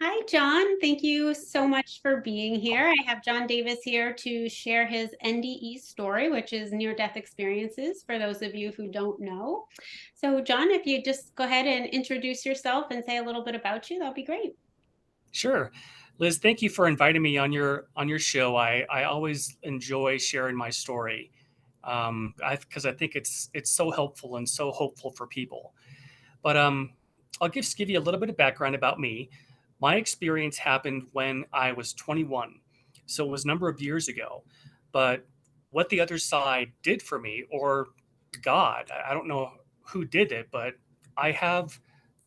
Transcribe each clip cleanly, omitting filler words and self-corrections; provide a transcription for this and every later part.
Hi, John. Thank you so much for being here. I have John Davis here to share his NDE story, which is near-death experiences, for those of you who don't know. So, John, if you just go ahead and introduce yourself and say a little bit about you, that'll be great. Sure. Liz, thank you for inviting me on your show. I always enjoy sharing my story because I think it's so helpful and so hopeful for people. But I'll give you a little bit of background about me. My experience happened when I was 21, so it was a number of years ago. But what the other side did for me, or God, I don't know who did it, but I have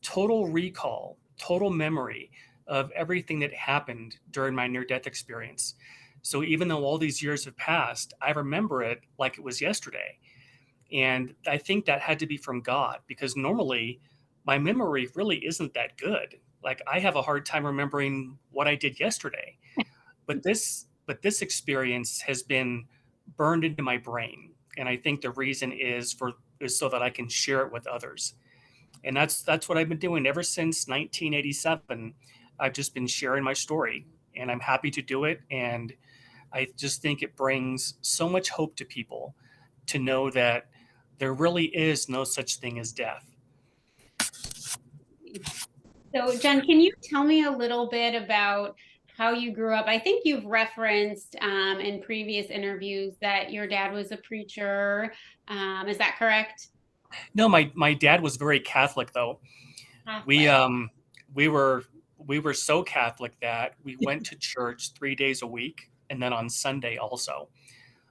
total recall, total memory of everything that happened during my near death experience. So even though all these years have passed, I remember it like it was yesterday. And I think that had to be from God because normally my memory really isn't that good. Like I have a hard time remembering what I did yesterday. But this experience has been burned into my brain. And I think the reason is so that I can share it with others. And that's what I've been doing ever since 1987. I've just been sharing my story and I'm happy to do it, and I just think it brings so much hope to people to know that there really is no such thing as death. So, John, can you tell me a little bit about how you grew up? I think you've referenced in previous interviews that your dad was a preacher. Is that correct? No, my dad was very Catholic though. We Catholic. um we were we were so Catholic that we went to church 3 days a week and then on Sunday also.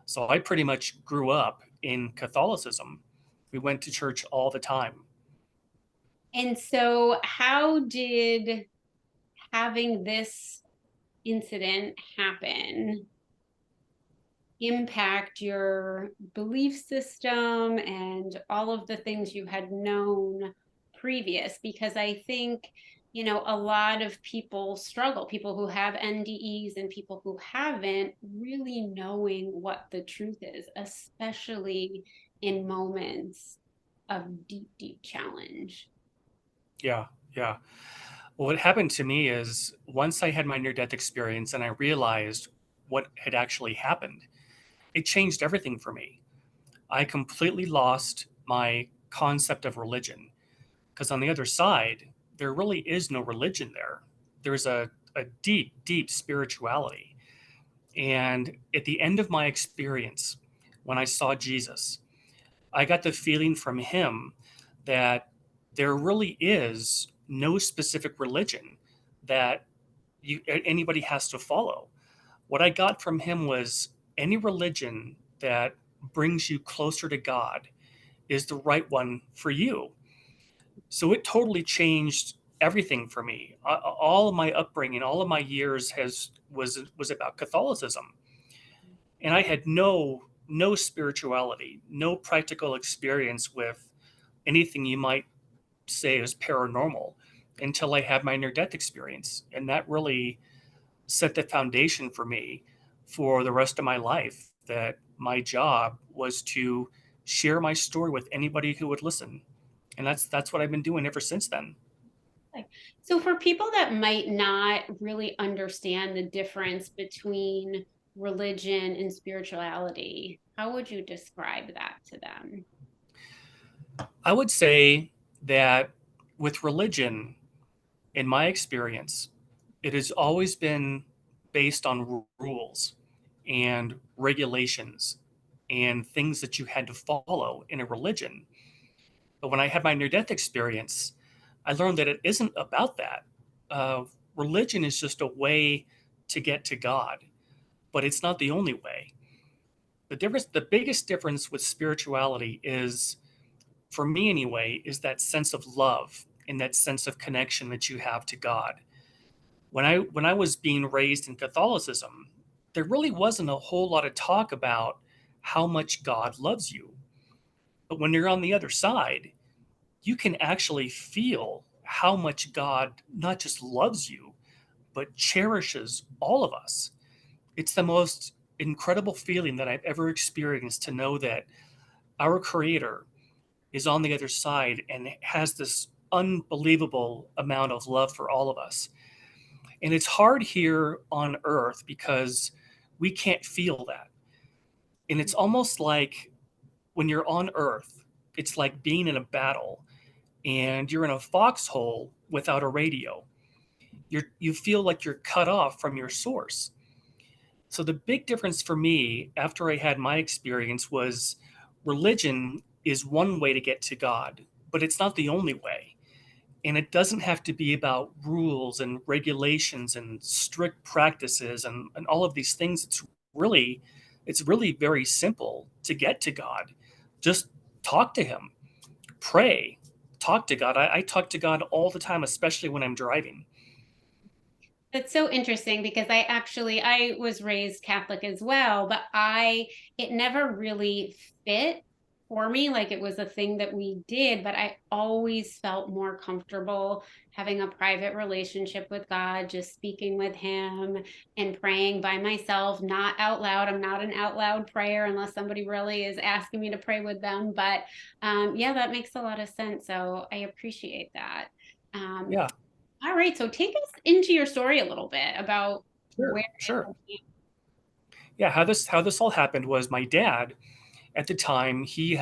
So I pretty much grew up in Catholicism. We went to church all the time. And so, how did having this incident happen impact your belief system and all of the things you had known previous? Because I think, a lot of people struggle, people who have NDEs and people who haven't, really knowing what the truth is, especially in moments of deep, deep challenge. Yeah, yeah. Well, what happened to me is once I had my near death experience and I realized what had actually happened, it changed everything for me. I completely lost my concept of religion because on the other side, there really is no religion there. There's a deep, deep spirituality. And at the end of my experience, when I saw Jesus, I got the feeling from him that there really is no specific religion that anybody has to follow. What I got from him was any religion that brings you closer to God is the right one for you. So it totally changed everything for me. All of my upbringing, all of my years was about Catholicism, and I had no spirituality, no practical experience with anything you might say is paranormal until I had my near death experience, and that really set the foundation for me for the rest of my life. That my job was to share my story with anybody who would listen, and that's what I've been doing ever since then. Like, so for people that might not really understand the difference between religion and spirituality, how would you describe that to them? I would say that with religion, in my experience, it has always been based on rules and regulations and things that you had to follow in a religion. But when I had my near death experience, I learned that it isn't about that. Uh, Religion is just a way to get to God, but it's not the only way. The biggest difference with spirituality is, for me anyway, is that sense of love and that sense of connection that you have to God. When I was being raised in Catholicism, there really wasn't a whole lot of talk about how much God loves you. But when you're on the other side, you can actually feel how much God not just loves you, but cherishes all of us. It's the most incredible feeling that I've ever experienced to know that our Creator is on the other side and has this unbelievable amount of love for all of us. And it's hard here on earth because we can't feel that. And it's almost like when you're on earth, it's like being in a battle and you're in a foxhole without a radio. You feel like you're cut off from your source. So the big difference for me after I had my experience was religion is one way to get to God, but it's not the only way. And it doesn't have to be about rules and regulations and strict practices and all of these things. It's really very simple to get to God. Just talk to him, pray, talk to God. I talk to God all the time, especially when I'm driving. That's so interesting because I was raised Catholic as well, but it never really fit for me. Like it was a thing that we did, but I always felt more comfortable having a private relationship with God, just speaking with him and praying by myself, not out loud. I'm not an out loud prayer unless somebody really is asking me to pray with them. But yeah, that makes a lot of sense. So I appreciate that. Um, Yeah, all right, so take us into your story a little bit about where sure, it sure. all came. Yeah, how this all happened was my dad at the time he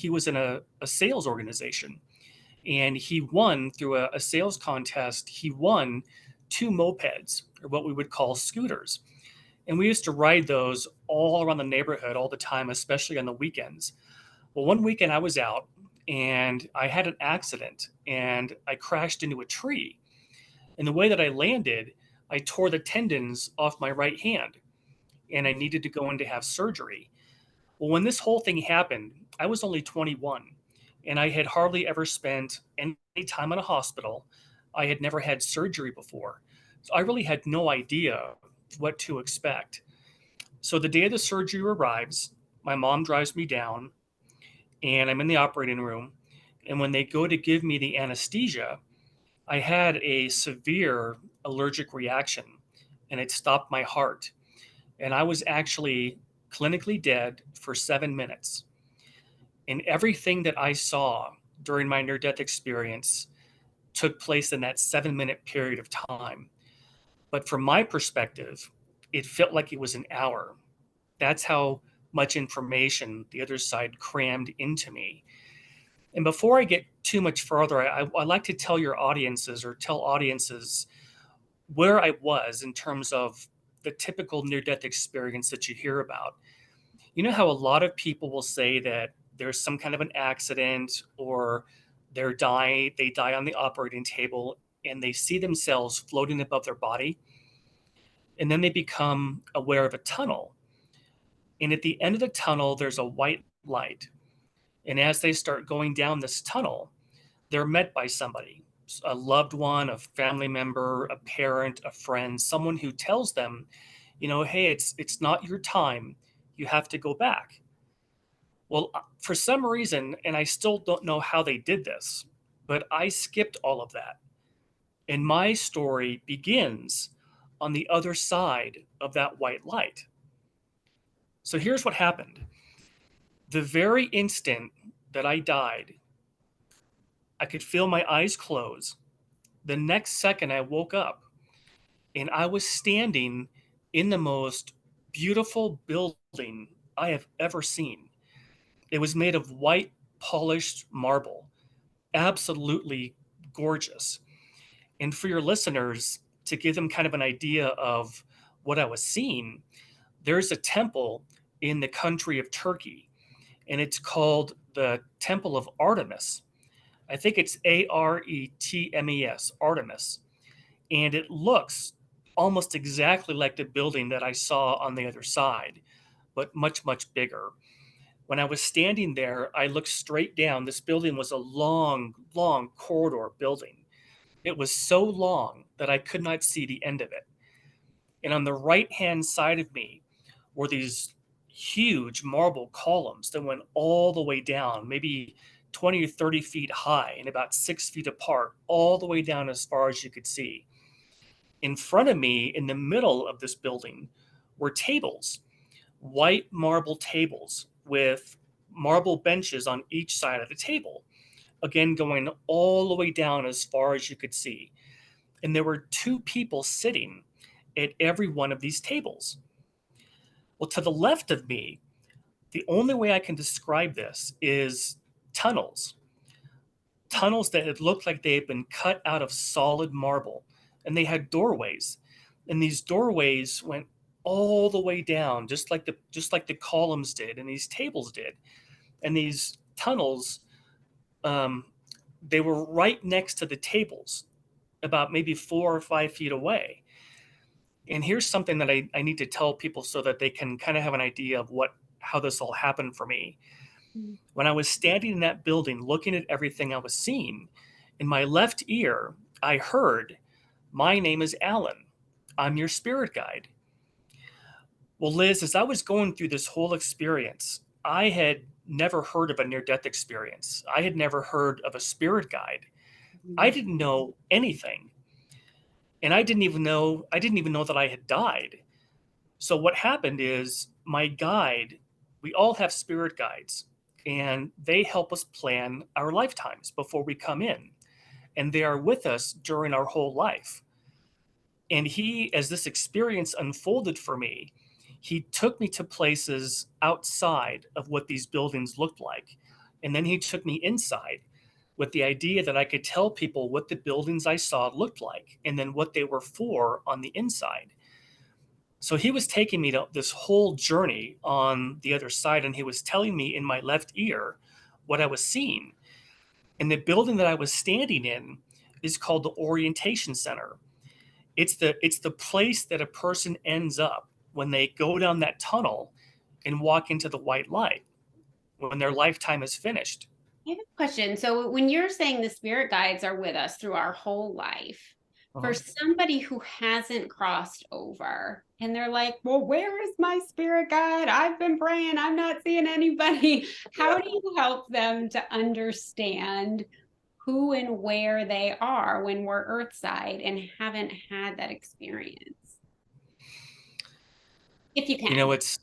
was in a sales organization, and he won through a sales contest. He won two mopeds, or what we would call scooters, and we used to ride those all around the neighborhood all the time, especially on the weekends. Well, one weekend I was out and I had an accident and I crashed into a tree. And the way that I landed, I tore the tendons off my right hand and I needed to go in to have surgery. Well, when this whole thing happened, I was only 21 and I had hardly ever spent any time in a hospital. I had never had surgery before. So I really had no idea what to expect. So the day of the surgery arrives, my mom drives me down and I'm in the operating room. And when they go to give me the anesthesia, I had a severe allergic reaction and it stopped my heart. And I was actually clinically dead for 7 minutes. And everything that I saw during my near death experience took place in that 7 minute period of time. But from my perspective, it felt like it was an hour. That's how much information the other side crammed into me. And before I get too much further, I like to tell your audiences or tell audiences where I was in terms of the typical near death experience that you hear about. You know how a lot of people will say that there's some kind of an accident or they die on the operating table and they see themselves floating above their body, and then they become aware of a tunnel. And at the end of the tunnel, there's a white light. And as they start going down this tunnel, they're met by somebody, a loved one, a family member, a parent, a friend, someone who tells them, hey, it's not your time. You have to go back. Well, for some reason, and I still don't know how they did this, but I skipped all of that. And my story begins on the other side of that white light. So here's what happened. The very instant that I died, I could feel my eyes close. The next second, I woke up and I was standing in the most beautiful building I have ever seen. It was made of white, polished marble, absolutely gorgeous. And for your listeners, to give them kind of an idea of what I was seeing, there's a temple in the country of Turkey, and it's called the Temple of Artemis. I think it's Aretmes, Artemis. And it looks almost exactly like the building that I saw on the other side, but much, much bigger. When I was standing there, I looked straight down. This building was a long, long corridor building. It was so long that I could not see the end of it. And on the right hand side of me were these huge marble columns that went all the way down, maybe 20 or 30 feet high and about 6 feet apart, all the way down as far as you could see. In front of me, in the middle of this building, were tables, white marble tables with marble benches on each side of the table, again, going all the way down as far as you could see. and there were two people sitting at every one of these tables. Well, to the left of me, the only way I can describe this is tunnels. Tunnels that had looked like they had been cut out of solid marble, and they had doorways. And these doorways went all the way down, just like the columns did, and these tables did. And these tunnels, um, they were right next to the tables, about maybe 4 or 5 feet away. And here's something that I need to tell people so that they can kind of have an idea of how this all happened for me. Mm. When I was standing in that building looking at everything I was seeing, in my left ear, I heard, "My name is Alan. I'm your spirit guide." Well, Liz, as I was going through this whole experience, I had never heard of a near death experience. I had never heard of a spirit guide. I Mm. didn't know anything. And I didn't even know that I had died. So what happened is my guide, we all have spirit guides, and they help us plan our lifetimes before we come in. And they are with us during our whole life. And as this experience unfolded for me, he took me to places outside of what these buildings looked like. And then he took me inside with the idea that I could tell people what the buildings I saw looked like and then what they were for on the inside. So he was taking me to this whole journey on the other side, and he was telling me in my left ear what I was seeing. And the building that I was standing in is called the Orientation Center. It's the place that a person ends up when they go down that tunnel and walk into the white light when their lifetime is finished. I have a question. So when you're saying the spirit guides are with us through our whole life, for Uh-huh. somebody who hasn't crossed over and they're like, well, where is my spirit guide? I've been praying, I'm not seeing anybody. How do you help them to understand who and where they are when we're earthside and haven't had that experience? If you You know, can. it's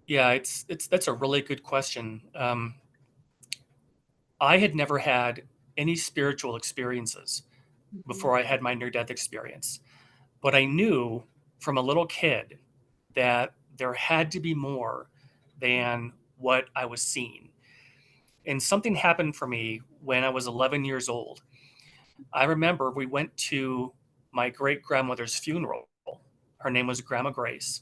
yeah, it's that's a really good question. I had never had any spiritual experiences Mhm. before I had my near death experience. But I knew from a little kid that there had to be more than what I was seeing. And something happened for me when I was 11 years old. I remember we went to my great grandmother's funeral. Her name was Grandma Grace,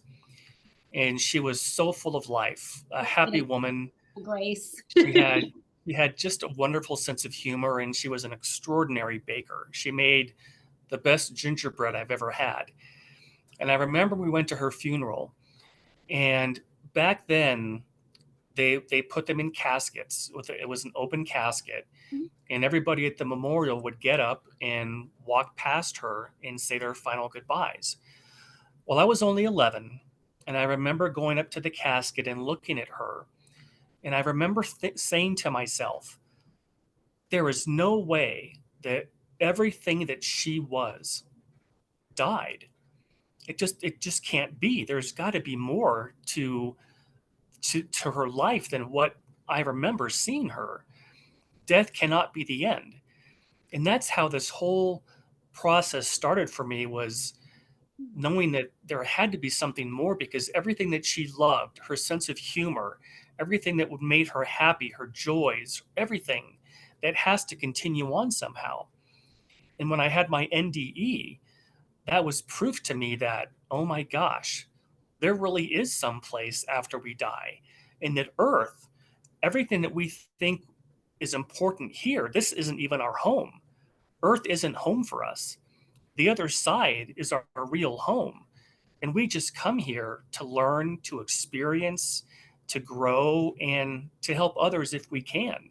and she was so full of life, a happy woman. Grace. She had she had just a wonderful sense of humor, and she was an extraordinary baker. She made the best gingerbread I've ever had. And I remember we went to her funeral, and back then they put them in caskets. It was an open casket, and everybody at the memorial would get up and walk past her and say their final goodbyes. Well, I was only 11, and I remember going up to the casket and looking at her, and I remember saying to myself, there is no way that everything that she was died. It just can't be. There's got to be more to her life than what I remember seeing her. Death cannot be the end. And that's how this whole process started for me, was knowing that there had to be something more, because everything that she loved, her sense of humor, everything that would made her happy, her joys, everything that has to continue on somehow. And when I had my NDE, that was proof to me that, oh my gosh, there really is some place after we die. And that Earth, everything that we think is important here, this isn't even our home. Earth isn't home for us. The other side is our real home. And we just come here to learn, to experience, to grow, and to help others if we can.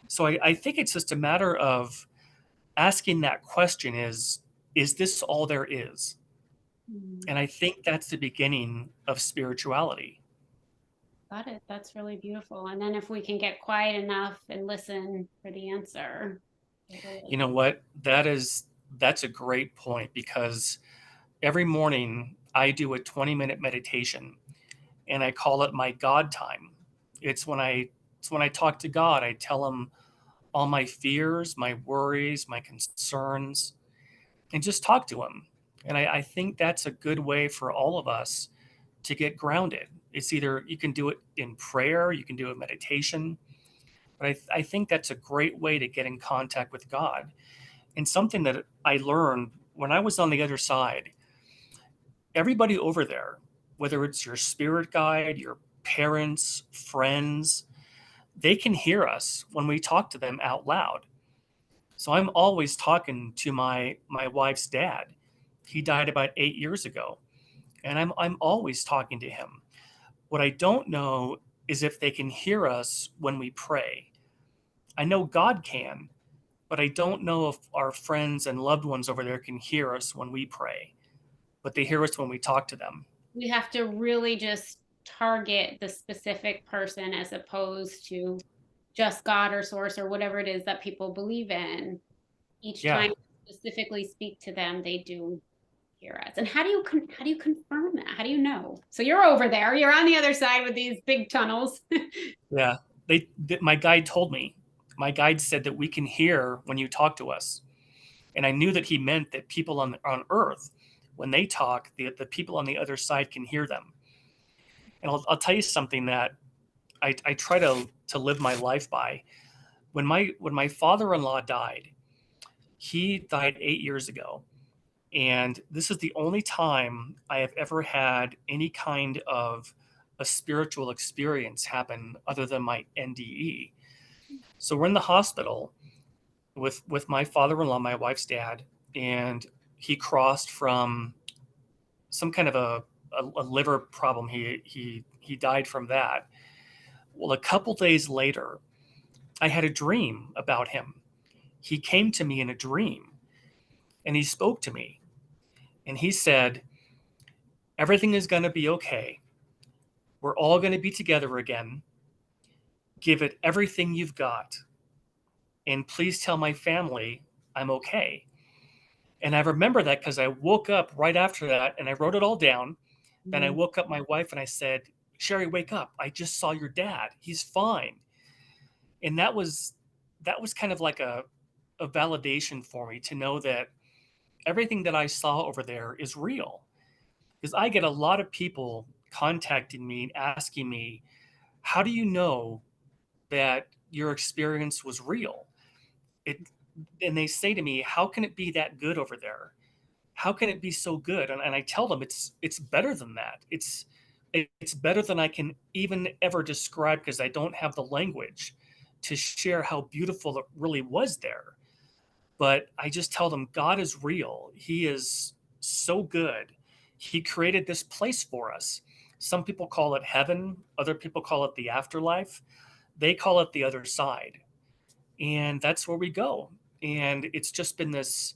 So I think it's just a matter of asking that question, is this all there is? Mm. And I think that's the beginning of spirituality. Got it. That's really beautiful. And then if we can get quiet enough and listen for the answer, it You really know what? That's a great point, because every morning I do a 20-minute meditation, and I call it my God time. It's when I talk to God. I tell him all my fears, my worries, my concerns, and just talk to him. And I think that's a good way for all of us to get grounded. It's either you can do it in prayer, you can do it in meditation, but I think that's a great way to get in contact with God. And something that I learned when I was on the other side, everybody over there, whether it's your spirit guide, your parents, friends, they can hear us when we talk to them out loud. So I'm always talking to my wife's dad. He died about 8 years ago, and I'm always talking to him. What I don't know is if they can hear us when we pray. I know God can, but I don't know if our friends and loved ones over there can hear us when we pray, but they hear us when we talk to them. We have to really just target the specific person as opposed to just God or source or whatever it is that people believe in. Each Yeah. time you specifically speak to them, they do hear us. And how do you confirm that? How do you know? So you're over there, you're on the other side with these big tunnels. Yeah. My guide told me. My guide said that we can hear when you talk to us. And I knew that he meant that people on earth, when they talk, the people on the other side can hear them. And I'll tell you something that I try to live my life by. When my father-in-law died, he died 8 years ago. And this is the only time I have ever had any kind of a spiritual experience happen other than my NDE. So we're in the hospital with my father-in-law, my wife's dad, and he crossed from some kind of a liver problem. He died from that. Well, a couple days later, I had a dream about him. He came to me in a dream and he spoke to me and he said, "Everything is going to be okay. We're all going to be together again. Give it everything you've got. And please tell my family I'm okay." And I remember that because I woke up right after that and I wrote it all down. Then I woke up my wife and I said, "Sherry, wake up. I just saw your dad. He's fine." And that was kind of like a validation for me to know that everything that I saw over there is real. Because I get a lot of people contacting me and asking me, "How do you know that your experience was real?" It and they say to me, "How can it be that good over there? How can it be so good?" And I tell them it's better than that. It's better than I can even ever describe because I don't have the language to share how beautiful it really was there. But I just tell them God is real. He is so good. He created this place for us. Some people call it heaven, other people call it the afterlife. They call it the other side. And that's where we go. And it's just been this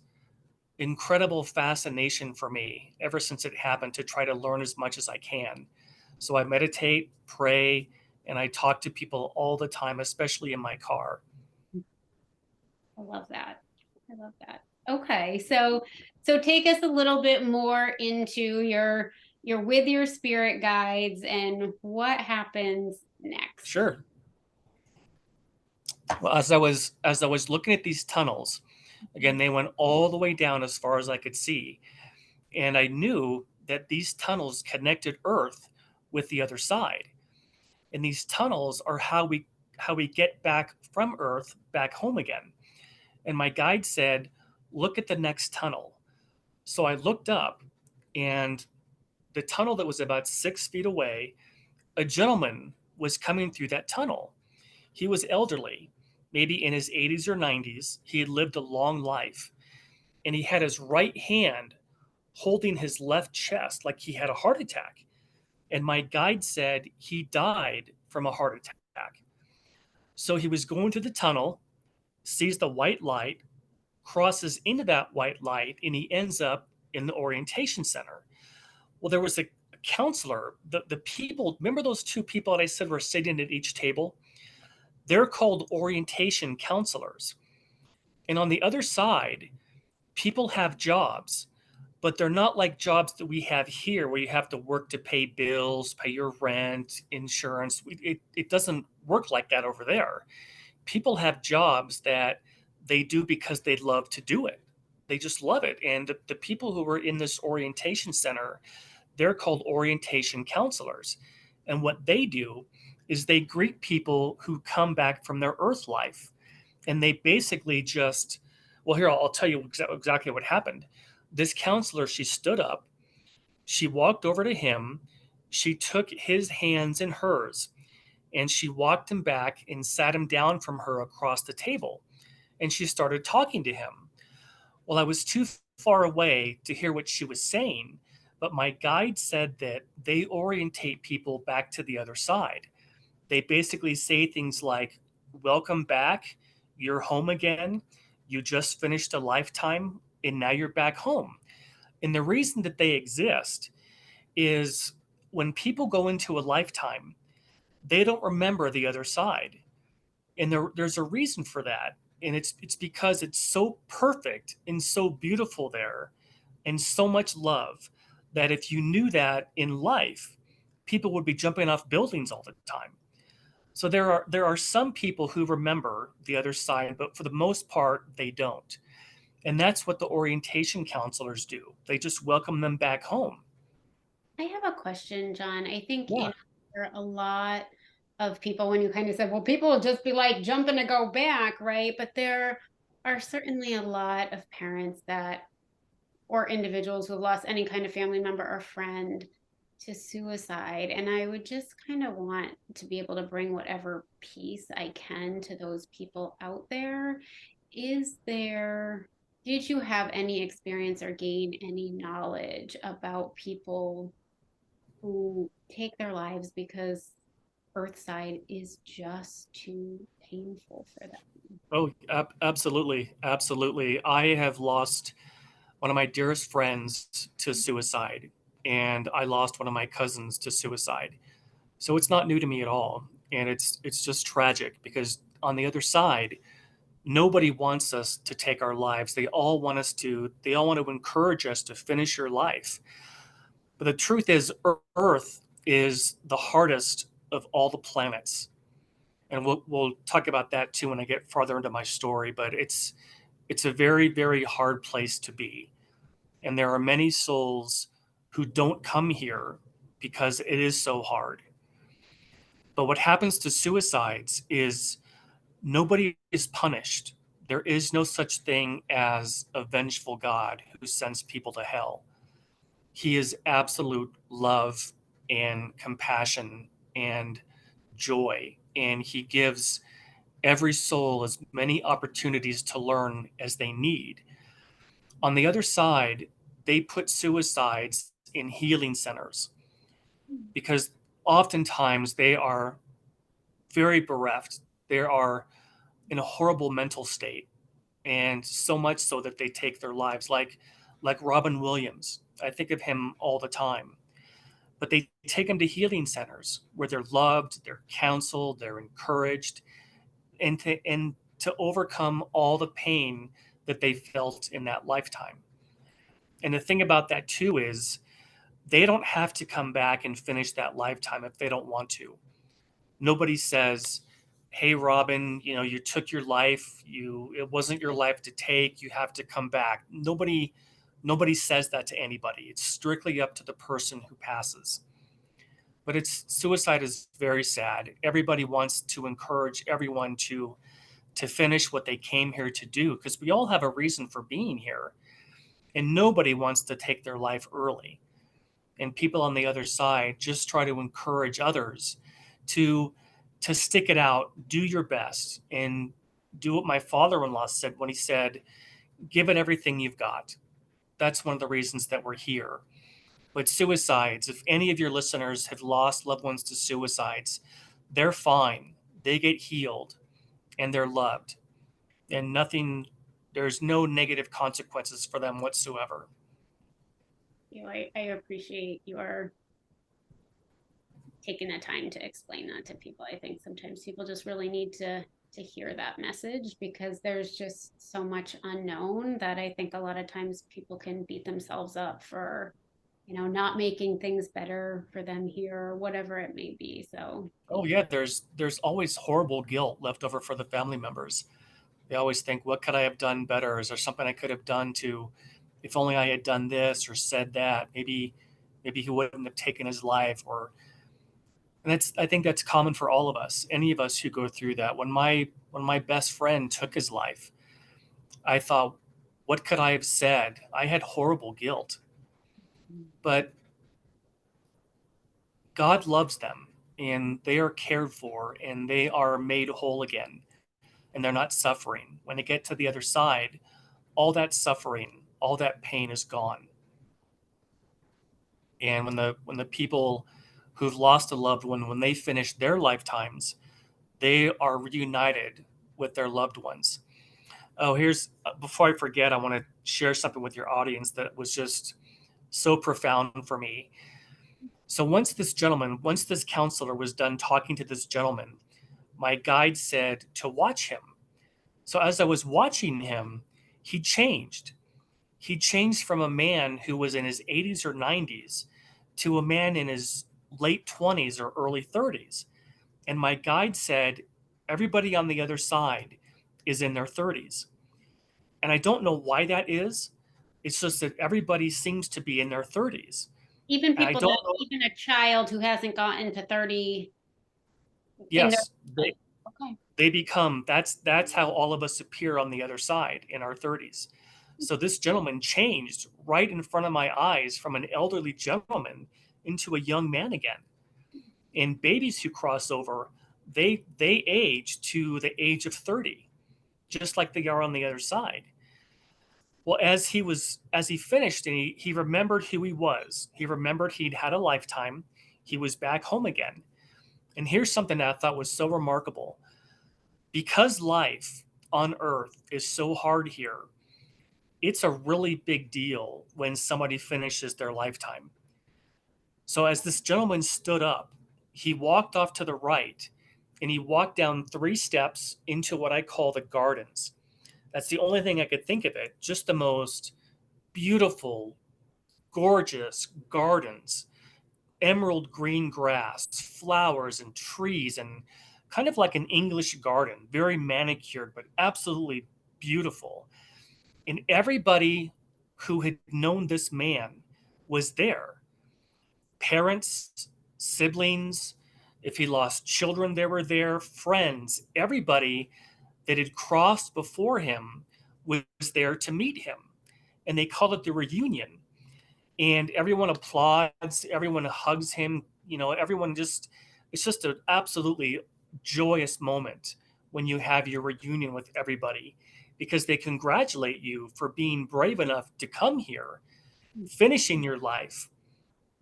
incredible fascination for me ever since it happened to try to learn as much as I can. So I meditate, pray, and I talk to people all the time, especially in my car. I love that. I love that. Okay, so take us a little bit more into your with your spirit guides and what happens next. Sure. Well, as I was looking at these tunnels, again, they went all the way down as far as I could see, and I knew that these tunnels connected Earth with the other side. And these tunnels are how we get back from Earth back home again. And my guide said, "Look at the next tunnel." So I looked up, and the tunnel that was about 6 feet away, a gentleman was coming through that tunnel. He was elderly, maybe in his 80s or 90s. He had lived a long life, and he had his right hand holding his left chest like he had a heart attack. And my guide said he died from a heart attack. So he was going through the tunnel, sees the white light, crosses into that white light, and he ends up in the orientation center. Well, there was a counselor. The people, remember those two people that I said were sitting at each table? They're called orientation counselors. And on the other side, people have jobs, but they're not like jobs that we have here where you have to work to pay bills, pay your rent, insurance. It doesn't work like that over there. People have jobs that they do because they love to do it. they just love it. And the people who were in this orientation center, they're called orientation counselors. And what they do is they greet people who come back from their earth life. And they basically just, well, here, I'll tell you exactly what happened. This counselor, she stood up, she walked over to him, she took his hands in hers, and she walked him back and sat him down from her across the table. And she started talking to him. Well, I was too far away to hear what she was saying, but my guide said that they orientate people back to the other side. They basically say things like, "Welcome back, you're home again, you just finished a lifetime, and now you're back home." And the reason that they exist is when people go into a lifetime, they don't remember the other side. And there's a reason for that. And it's because it's so perfect and so beautiful there and so much love that if you knew that in life, people would be jumping off buildings all the time. So there are some people who remember the other side, but for the most part, they don't. And that's what the orientation counselors do. They just welcome them back home. I have a question, John. I think, Yeah. there are a lot of people when you kind of said, well, people will just be like jumping to go back, right? But there are certainly a lot of parents that, or individuals who have lost any kind of family member or friend to suicide. And I would just kind of want to be able to bring whatever peace I can to those people out there. Is there, did you have any experience or gain any knowledge about people who take their lives because Earthside is just too painful for them? Oh, absolutely. Absolutely. I have lost one of my dearest friends to suicide, and I lost one of my cousins to suicide. So it's not new to me at all. And it's just tragic because on the other side, nobody wants us to take our lives. They all want to encourage us to finish your life. But the truth is, Earth is the hardest of all the planets. And we'll talk about that too when I get farther into my story. But it's a very, very hard place to be. And there are many souls who don't come here because it is so hard. But what happens to suicides is nobody is punished. There is no such thing as a vengeful God who sends people to hell. He is absolute love and compassion and joy. And he gives every soul as many opportunities to learn as they need. On the other side, they put suicides in healing centers because oftentimes they are very bereft. They are in a horrible mental state, and so much so that they take their lives. Like Robin Williams, I think of him all the time. But they take them to healing centers where they're loved, they're counseled, they're encouraged, and to overcome all the pain that they felt in that lifetime. And the thing about that too is they don't have to come back and finish that lifetime if they don't want to. Nobody says, "Hey Robin, you took your life, it wasn't your life to take, you have to come back." Nobody says that to anybody. It's strictly up to the person who passes. But it's suicide is very sad. Everybody wants to encourage everyone to finish what they came here to do because we all have a reason for being here, and nobody wants to take their life early. And people on the other side just try to encourage others to to stick it out, do your best, and do what my father-in-law said when he said, "Give it everything you've got." That's one of the reasons that we're here. But suicides, if any of your listeners have lost loved ones to suicides, they're fine. They get healed and they're loved. And there's no negative consequences for them whatsoever. I appreciate your taking the time to explain that to people. I think sometimes people just really need to hear that message because there's just so much unknown that I think a lot of times people can beat themselves up for, not making things better for them here or whatever it may be. So Oh yeah, there's always horrible guilt left over for the family members. They always think, what could I have done better? Is there something I could have done to, if only I had done this or said that, maybe he wouldn't have taken his life. Or, and that's, I think that's common for all of us, any of us who go through that. When my best friend took his life, I thought, what could I have said? I had horrible guilt, but God loves them and they are cared for and they are made whole again and they're not suffering. When they get to the other side, all that suffering, all that pain is gone. And when the people who've lost a loved one, when they finish their lifetimes, they are reunited with their loved ones. Oh, here's before I forget, I want to share something with your audience that was just so profound for me. So once this counselor was done talking to this gentleman, my guide said to watch him. So as I was watching him, he changed. He changed from a man who was in his 80s or 90s to a man in his late 20s or early 30s. And my guide said, everybody on the other side is in their 30s. And I don't know why that is. It's just that everybody seems to be in their 30s. Even And I people don't that, know. even a child who hasn't gotten to 30 in their, Yes, okay. they become, that's how all of us appear on the other side in our 30s. So this gentleman changed right in front of my eyes from an elderly gentleman into a young man again. And babies who cross over, they age to the age of 30, just like they are on the other side. Well, as he finished and he remembered who he was, he remembered he'd had a lifetime, he was back home again. And here's something that I thought was so remarkable. Because life on earth is so hard here, it's a really big deal when somebody finishes their lifetime. So as this gentleman stood up, he walked off to the right and he walked down 3 steps into what I call the gardens. That's the only thing I could think of it. Just the most beautiful, gorgeous gardens, emerald green grass, flowers and trees, and kind of like an English garden, very manicured, but absolutely beautiful. And everybody who had known this man was there, parents, siblings. If he lost children, they were there, friends, everybody that had crossed before him was there to meet him. And they called it the reunion. And everyone applauds, everyone hugs him, everyone just, it's just an absolutely joyous moment when you have your reunion with everybody because they congratulate you for being brave enough to come here, finishing your life,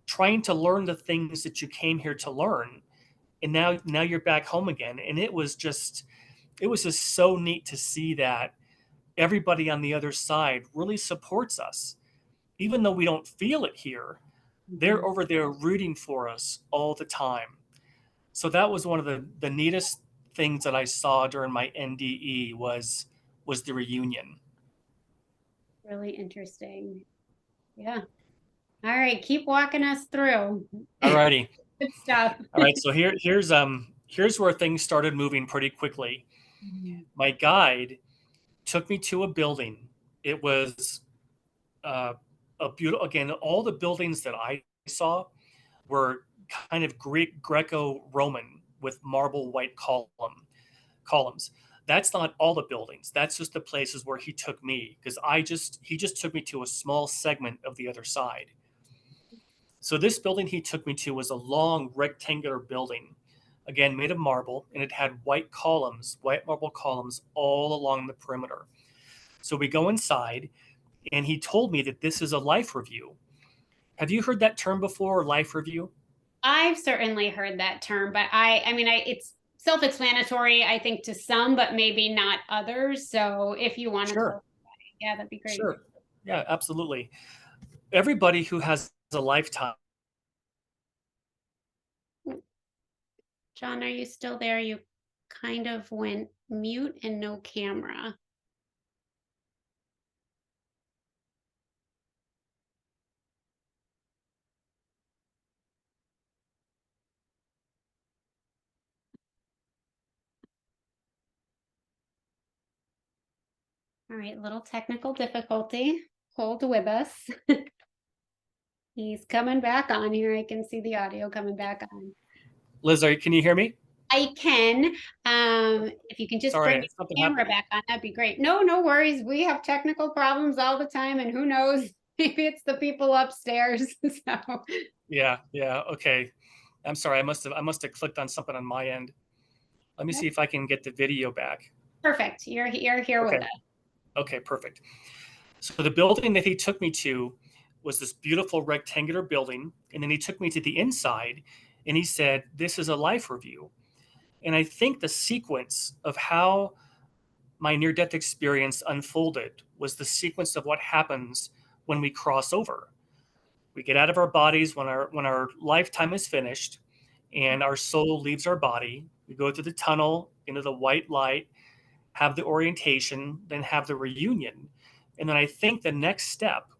trying to learn the things that you came here to learn, and now you're back home again. And it was just so neat to see that everybody on the other side really supports us even though we don't feel it here. They're Mhm. over there rooting for us all the time. So that was one of the neatest things that I saw during my NDE was the reunion. Really interesting. Yeah. All right, keep walking us through. Alrighty. Good stuff. All right. So here's where things started moving pretty quickly. Mhm. My guide took me to a building. It was uh, a beautiful. Again, all the buildings that I saw were kind of Greco-Roman with marble white columns. That's not all the buildings. That's just the places where he took me because he just took me to a small segment of the other side. So this building he took me to was a long rectangular building, again made of marble, and it had white marble columns all along the perimeter. So we go inside, and he told me that this is a life review. Have you heard that term before, life review? I've certainly heard that term, but I mean, it's self-explanatory, I think, to some, but maybe not others. So if you want to Sure, tell, yeah, that'd be great. sure. Yeah, absolutely. Everybody who has a lifetime. John, are you still there? You kind of went mute and no camera. All right, little technical difficulty. Hold with us. He's coming back on here. I can see the audio coming back on. Liz, can you hear me? I can. If you can just bring Sorry, something your camera happened. back on, that'd be great. No, no worries. We have technical problems all the time, and who knows? Maybe it's the people upstairs. So Yeah, yeah. Okay. I'm sorry. I must have clicked on something on my end. Let me see if I can get the video back. perfect. You're here with Okay. us. Okay, perfect. So the building that he took me to was this beautiful rectangular building, and then he took me to the inside and he said, "This is a life review." And I think the sequence of how my near death experience unfolded was the sequence of what happens when we cross over. We get out of our bodies when our lifetime is finished and our soul leaves our body. We go through the tunnel into the white light, have the orientation, then have the reunion. And then I think the next step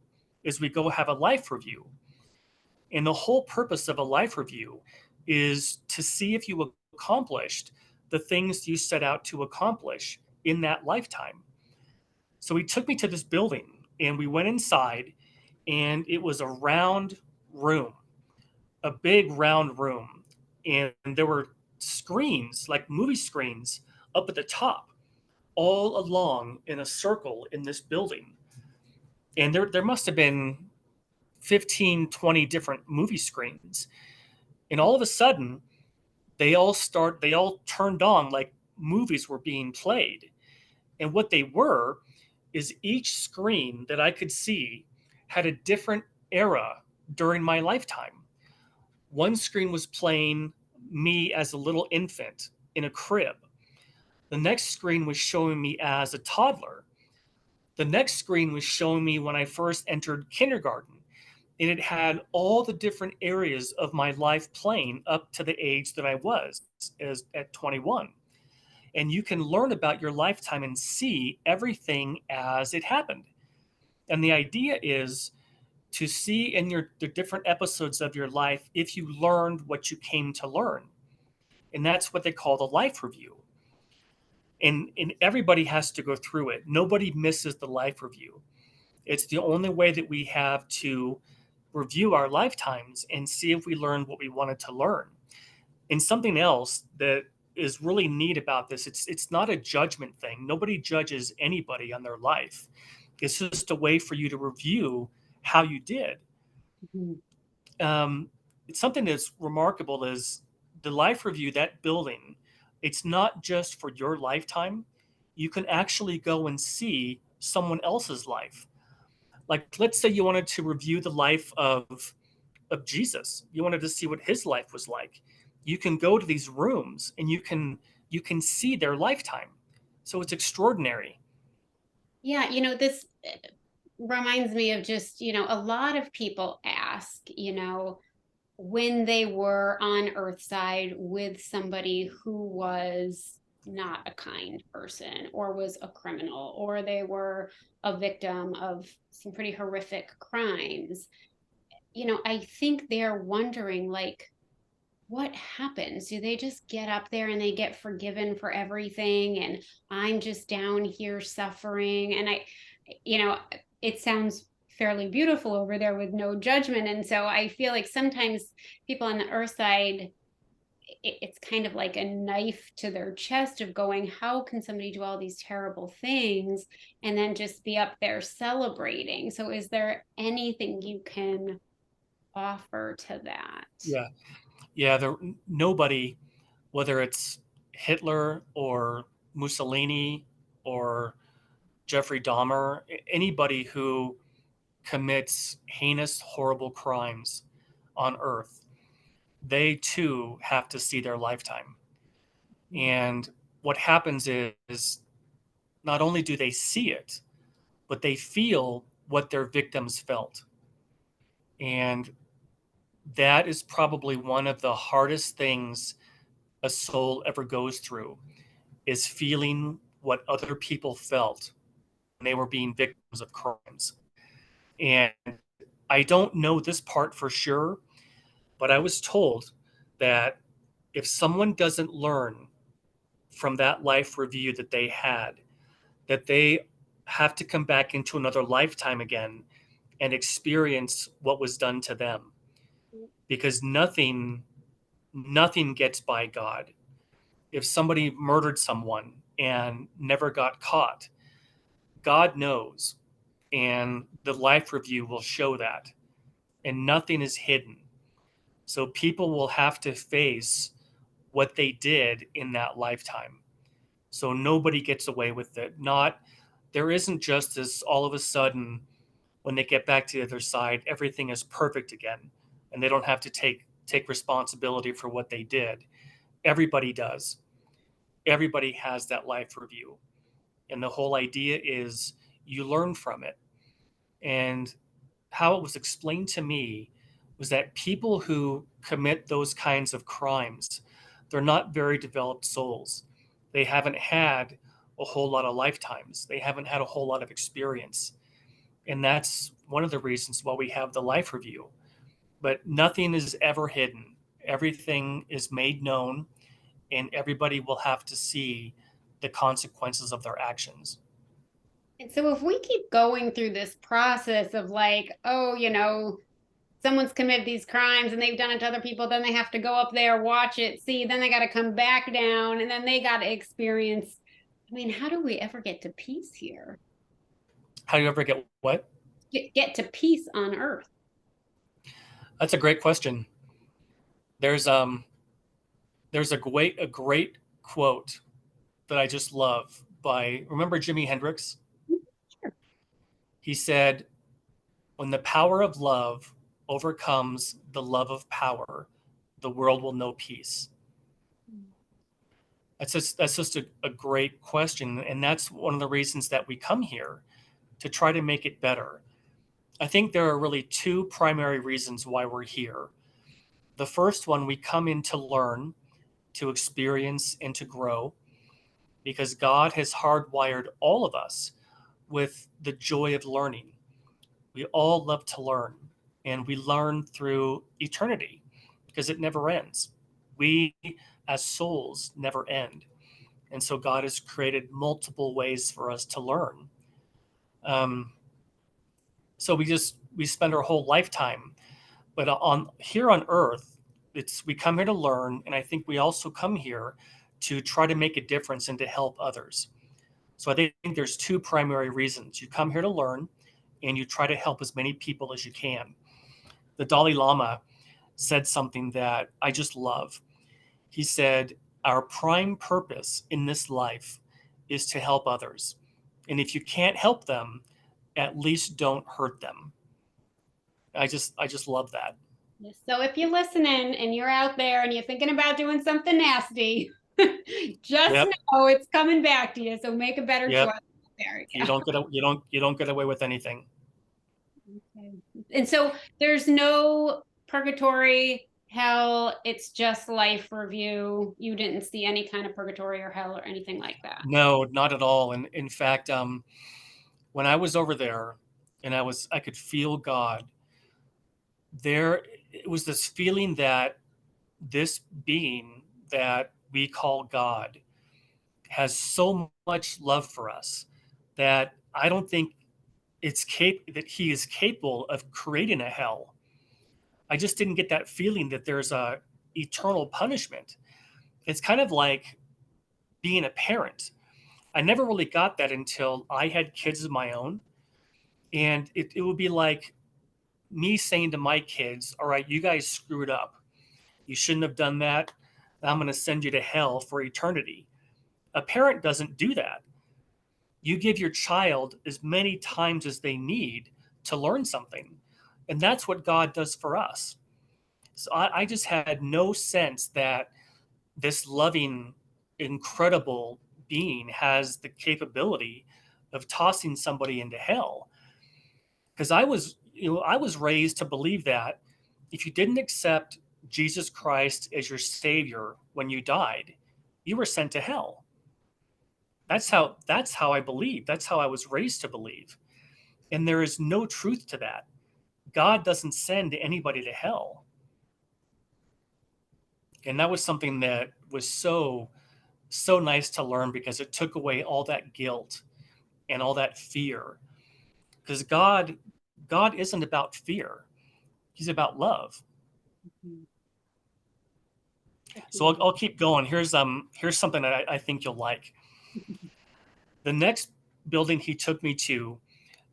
is we go have a life review. And the whole purpose of a life review is to see if you accomplished the things you set out to accomplish in that lifetime. So he took me to this building and we went inside, and it was a round room, a big round room. And there were screens, like movie screens, up at the top, all along in a circle in this building. And there must have been 15, 20 different movie screens. And all of a sudden, they all turned on like movies were being played. And what they were is each screen that I could see had a different era during my lifetime. One screen was playing me as a little infant in a crib. The next screen was showing me as a toddler. The next screen was showing me when I first entered kindergarten. And it had all the different areas of my life playing up to the age that I was as at 21. And you can learn about your lifetime and see everything as it happened. And the idea is to see in the different episodes of your life if you learned what you came to learn. And that's what they call the life review. And everybody has to go through it. Nobody misses the life review. It's the only way that we have to review our lifetimes and see if we learned what we wanted to learn. And something else that is really neat about this, it's not a judgment thing. Nobody judges anybody on their life. It's just a way for you to review how you did. Mhm. It's something that's remarkable is the life review, that building, it's not just for your lifetime. You can actually go and see someone else's life. Like, let's say you wanted to review the life of Jesus. You wanted to see what his life was like. You can go to these rooms and you can see their lifetime. So it's extraordinary. Yeah, this reminds me of just, a lot of people ask, when they were on Earthside with somebody who was not a kind person or was a criminal or they were a victim of some pretty horrific crimes. I think they're wondering, like, what happens? Do they just get up there and they get forgiven for everything? And I'm just down here suffering. And you know, it sounds fairly beautiful over there with no judgment. And so I feel like sometimes people on the earth side, it's kind of like a knife to their chest of going, how can somebody do all these terrible things and then just be up there celebrating? So is there anything you can offer to that? Yeah. Yeah, nobody, whether it's Hitler or Mussolini or Jeffrey Dahmer, anybody who commits heinous, horrible crimes on earth, they too have to see their lifetime. And what happens is not only do they see it, but they feel what their victims felt. And that is probably one of the hardest things a soul ever goes through, is feeling what other people felt when they were being victims of crimes. And I don't know this part for sure, but I was told that if someone doesn't learn from that life review that they had, that they have to come back into another lifetime again and experience what was done to them, because nothing gets by God. If somebody murdered someone and never got caught, God knows, and the life review will show that, and nothing is hidden. So people will have to face what they did in that lifetime. So nobody gets away with it. Not There isn't justice all of a sudden when they get back to the other side, everything is perfect again, and they don't have to take responsibility for what they did. Everybody does. Everybody has that life review, and the whole idea is you learn from it. And how it was explained to me was that people who commit those kinds of crimes, they're not very developed souls. They haven't had a whole lot of lifetimes. They haven't had a whole lot of experience. And that's one of the reasons why we have the life review. But nothing is ever hidden. Everything is made known, and everybody will have to see the consequences of their actions. And so if we keep going through this process of like, oh, someone's committed these crimes and they've done it to other people, then they have to go up there, watch it, see, then they got to come back down, and then they got to experience. I mean, how do we ever get to peace here? How do you ever get what? Get to peace on earth? That's a great question. There's a great quote that I just love by, remember Jimi Hendrix? Sure. He said, "When the power of love overcomes the love of power, the world will know peace." That's just a great question, and that's one of the reasons that we come here, to try to make it better. I think there are really two primary reasons why we're here. The first one, we come in to learn, to experience, and to grow, because God has hardwired all of us with the joy of learning. We all love to learn, and we learn through eternity because it never ends. We, as souls, never end. And so God has created multiple ways for us to learn. Um, so we spend our whole lifetime, but on here on Earth, we come here to learn, and I think we also come here to try to make a difference and to help others. So I think there's two primary reasons. You come here to learn, and you try to help as many people as you can. The Dalai Lama said something that I just love. He said, "Our prime purpose in this life is to help others. And if you can't help them, at least don't hurt them." I just love that. So if you're listening and you're out there and you're thinking about doing something nasty, just Yep. know it's coming back to you. So make a better choice. Yep. There you You go. don't get a, you don't get away with anything. Okay. And so there's no purgatory, hell, it's just life review. You didn't see any kind of purgatory or hell or anything like that. No, not at all. And in fact, when I was over there and I could feel God there, it was this feeling that this being that we call God has so much love for us that I don't think that he is capable of creating a hell. I just didn't get that feeling that there's a eternal punishment. It's kind of like being a parent. I never really got that until I had kids of my own. And it would be like me saying to my kids, "All right, you guys screwed up. You shouldn't have done that. I'm going to send you to hell for eternity." A parent doesn't do that. You give your child as many times as they need to learn something. And that's what God does for us. So I just had no sense that this loving, incredible being has the capability of tossing somebody into hell. Because I was raised to believe that if you didn't accept Jesus Christ as your savior when you died, you were sent to hell. That's how I believe. That's how I was raised to believe. And there is no truth to that. God doesn't send anybody to hell. And that was something that was so nice to learn, because it took away all that guilt and all that fear. Because God isn't about fear. He's about love. Mhm. So I'll keep going. Here's something that I think you'll like. The next building he took me to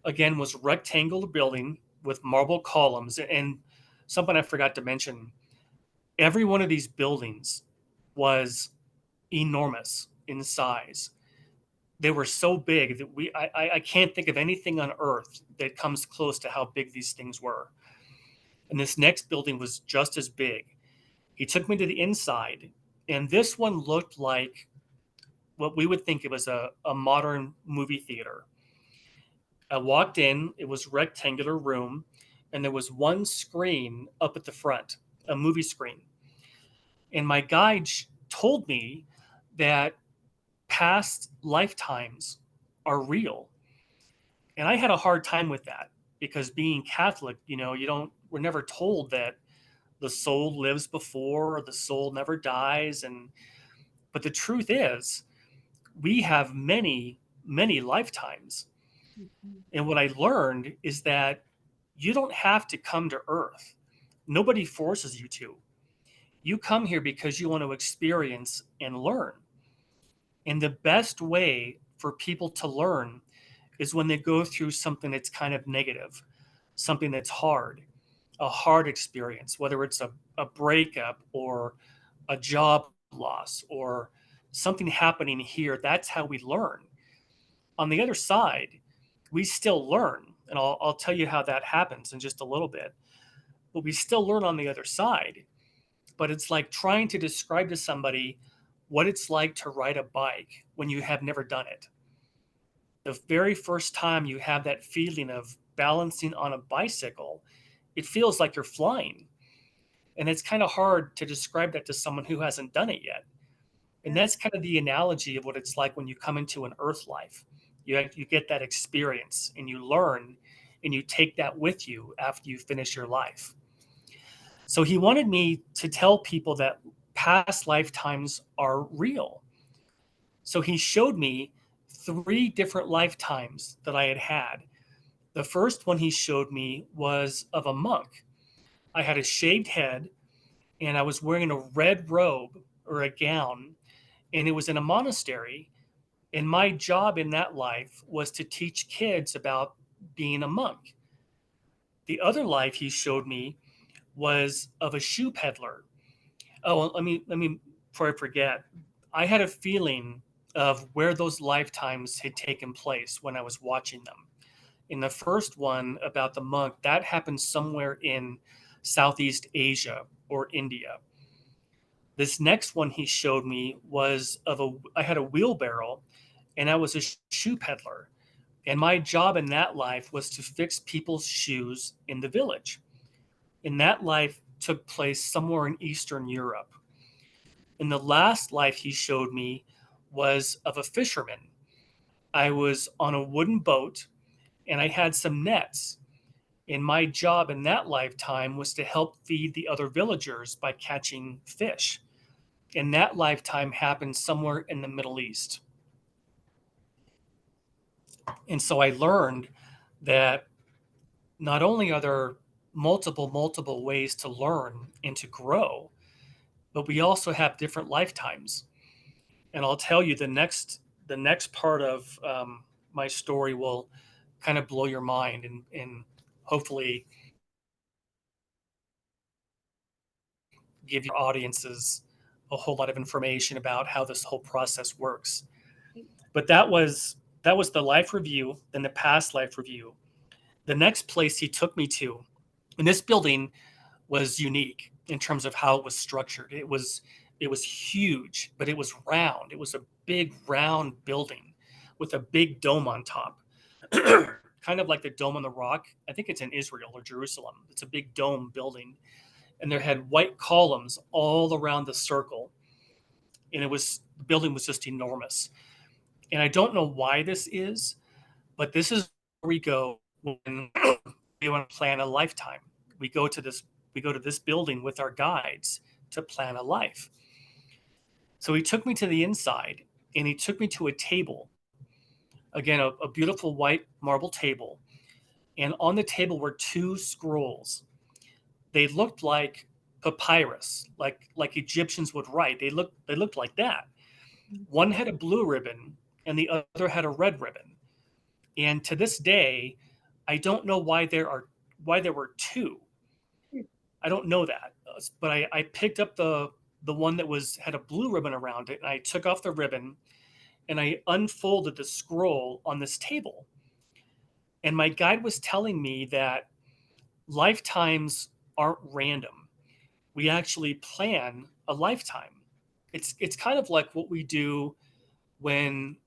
again was rectangular building with marble columns, and something I forgot to mention. Every one of these buildings was enormous in size. They were so big that I can't think of anything on earth that comes close to how big these things were. And this next building was just as big. He took me to the inside, and this one looked like what we would think it was a modern movie theater. I walked in, it was a rectangular room, and there was one screen up at the front, a movie screen. And my guide told me that past lifetimes are real. And I had a hard time with that because being Catholic, we're never told that the soul lives before or the soul never dies. But the truth is, we have many, many lifetimes. Mhm. And what I learned is that you don't have to come to Earth. Nobody forces you to. You come here because you want to experience and learn. And the best way for people to learn is when they go through something that's kind of negative, something that's hard, a hard experience, whether it's a breakup or a job loss or something happening here. That's how we learn. On the other side, we still learn. And I'll tell you how that happens in just a little bit. But we still learn on the other side. But it's like trying to describe to somebody what it's like to ride a bike when you have never done it. The very first time you have that feeling of balancing on a bicycle, it feels like you're flying. And it's kind of hard to describe that to someone who hasn't done it yet. And Yeah. that's kind of the analogy of what it's like when you come into an earth life. You get that experience and you learn and you take that with you after you finish your life. So he wanted me to tell people that past lifetimes are real. So he showed me three different lifetimes that I had had. The first one he showed me was of a monk. I had a shaved head and I was wearing a red robe or a gown, and it was in a monastery. And my job in that life was to teach kids about being a monk. The other life he showed me was of a shoe peddler. Oh, well, let me before I forget, I had a feeling of where those lifetimes had taken place when I was watching them. In the first one about the monk, that happened somewhere in Southeast Asia or India. This next one he showed me was I had a wheelbarrow and I was a shoe peddler. And my job in that life was to fix people's shoes in the village. And that life took place somewhere in Eastern Europe. And the last life he showed me was of a fisherman. I was on a wooden boat and I had some nets. And my job in that lifetime was to help feed the other villagers by catching fish. And that lifetime happened somewhere in the Middle East. And so I learned that not only are there multiple ways to learn and to grow, but we also have different lifetimes. And I'll tell you the next part of my story will kind of blow your mind and hopefully give your audiences a whole lot of information about how this whole process works. But that was the life review, then the past life review. The next place he took me to, and this building was unique in terms of how it was structured. It was huge, but it was round. It was a big round building with a big dome on top. Kind of like the Dome on the Rock. I think it's in Israel or Jerusalem. It's a big dome building. And there had white columns all around the circle. And the building was just enormous. And I don't know why this is, but this is where we go when we want to plan a lifetime. We go to this we go to this building with our guides to plan a life. So he took me to the inside and he took me to a table. Again, a beautiful white marble table. And on the table were two scrolls. They looked like papyrus, like Egyptians would write. They looked like that. One had a blue ribbon and the other had a red ribbon. And to this day, I don't know why there were two. I don't know that, but I picked up the one that was had a blue ribbon around it, and I took off the ribbon and I unfolded the scroll on this table. And my guide was telling me that lifetimes aren't random. We actually plan a lifetime. It's kind of like what we do when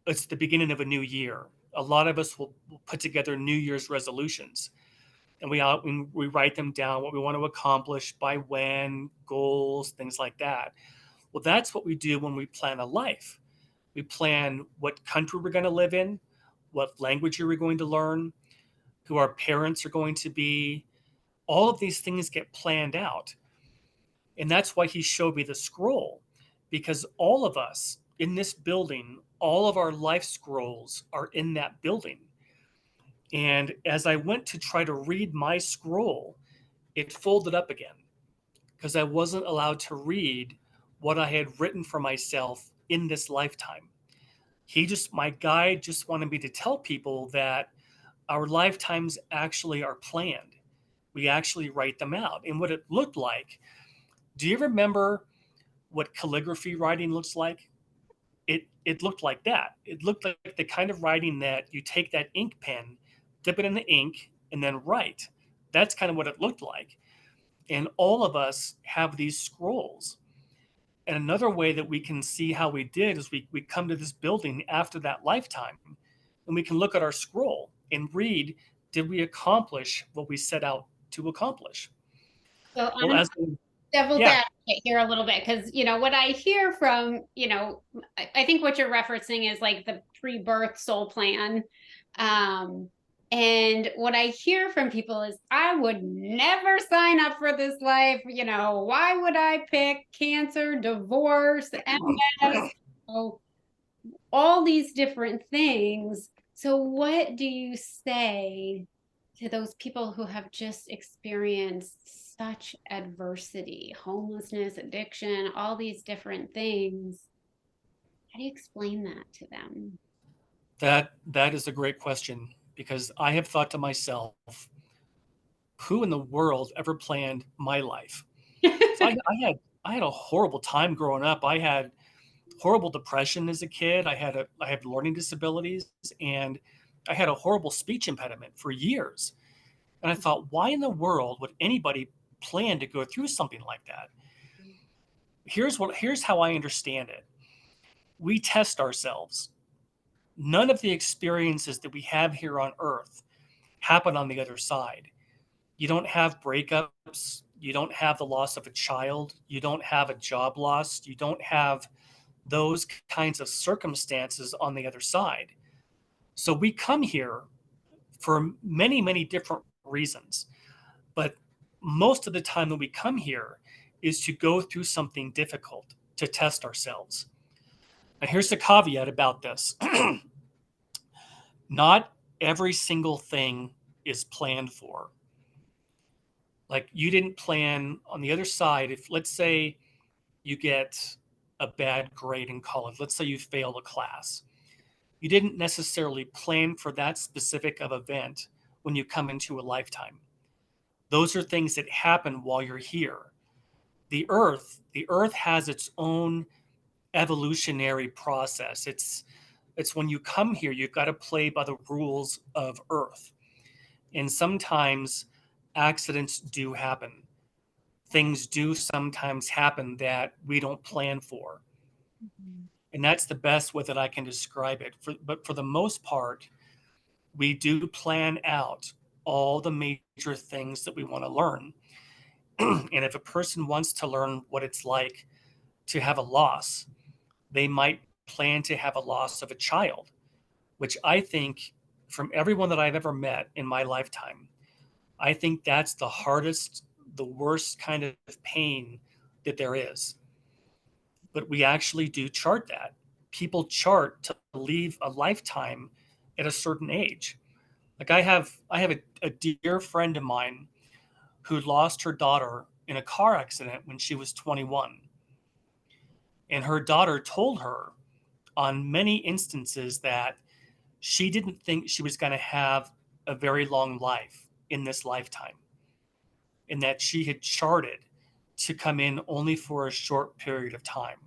it's the beginning of a new year. A lot of us will put together New Year's resolutions, and we write them down, what we want to accomplish by when, goals, things like that. Well, that's what we do when we plan a life. We plan what country we're going to live in, what language are we going to learn, who our parents are going to be. All of these things get planned out. And that's why he showed me the scroll, because all of us in this building, all of our life scrolls are in that building. And as I went to try to read my scroll, it folded up again because I wasn't allowed to read what I had written for myself in this lifetime. My guide just wanted me to tell people that our lifetimes actually are planned. We actually write them out. And what it looked like, do you remember what calligraphy writing looks like? It looked like that. It looked like the kind of writing that you take that ink pen, dip it in the ink, and then write. That's kind of what it looked like. And all of us have these scrolls. And another way that we can see how we did is we come to this building after that lifetime and we can look at our scroll and read, did we accomplish what we set out to accomplish? So Well, I'm devil's yeah, advocate here a little bit because what I hear from I think what you're referencing is like the pre-birth soul plan. um and what I hear from people is, I would never sign up for this life. Why would I pick cancer, divorce, MS, oh, all these different things? So what do you say to those people who have just experienced such adversity, homelessness, addiction, all these different things? How do you explain that to them? that is a great question because I have thought to myself, who in the world ever planned my life? So I had a horrible time growing up. I had horrible depression as a kid. I had learning disabilities, and I had a horrible speech impediment for years. And I thought, why in the world would anybody plan to go through something like that? Here's how I understand it. We test ourselves. None of the experiences that we have here on earth happen on the other side. You don't have breakups, you don't have the loss of a child, you don't have a job loss, you don't have those kinds of circumstances on the other side. So we come here for many, many different reasons. But most of the time that we come here is to go through something difficult to test ourselves. And here's the caveat about this. Not every single thing is planned for. Like, you didn't plan on the other side. If, let's say, you get a bad grade in college, let's say you fail a class, you didn't necessarily plan for that specific of event when you come into a lifetime. Those are things that happen while you're here. The earth has its own evolutionary process. It's when you come here, you've got to play by the rules of earth. And sometimes accidents do happen. Things do sometimes happen that we don't plan for. And that's the best way that I can describe it. But for the most part, we do plan out all the major things that we want to learn. And if a person wants to learn what it's like to have a loss, they might plan to have a loss of a child, which I think, from everyone that I've ever met in my lifetime, I think that's the hardest, the worst kind of pain that there is. But we actually do chart that. people chart to leave a lifetime at a certain age. Like I have a dear friend of mine who lost her daughter in a car accident when she was 21. And her daughter told her on many instances that she didn't think she was going to have a very long life in this lifetime, and that she had charted to come in only for a short period of time.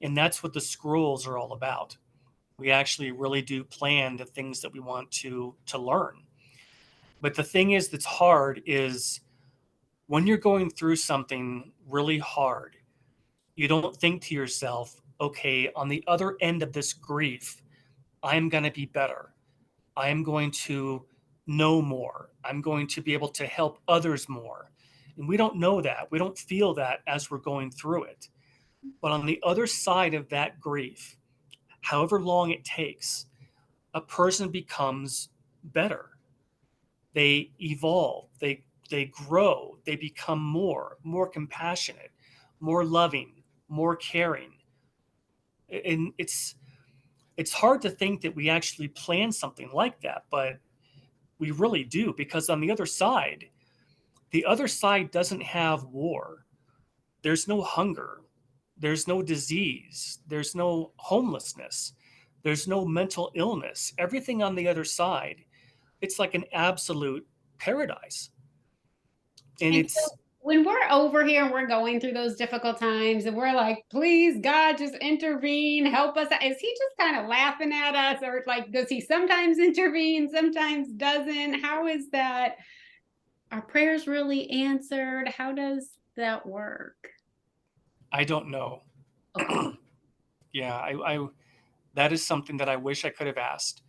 And that's what the scrolls are all about. We actually really do plan the things that we want to learn. But the thing is that's hard is when you're going through something really hard, you don't think to yourself, okay, on the other end of this grief, I'm going to be better. I'm going to know more. I'm going to be able to help others more. And we don't know that. We don't feel that as we're going through it. But on the other side of that grief, however long it takes, a person becomes better. They evolve, they grow, they become more compassionate, more loving, more caring. And it's hard to think that we actually plan something like that, but we really do, because on the other side doesn't have war. There's no hunger. There's no disease. There's no homelessness. There's no mental illness. Everything on the other side, it's like an absolute paradise. And And so it's, when we're over here and we're going through those difficult times and we're like, please, God, just intervene, help us, is he just kind of laughing at us? Or like, does he sometimes intervene, sometimes doesn't? How is that? Are prayers really answered? How does that work? I don't know. Okay. Yeah, that is something that I wish I could have asked.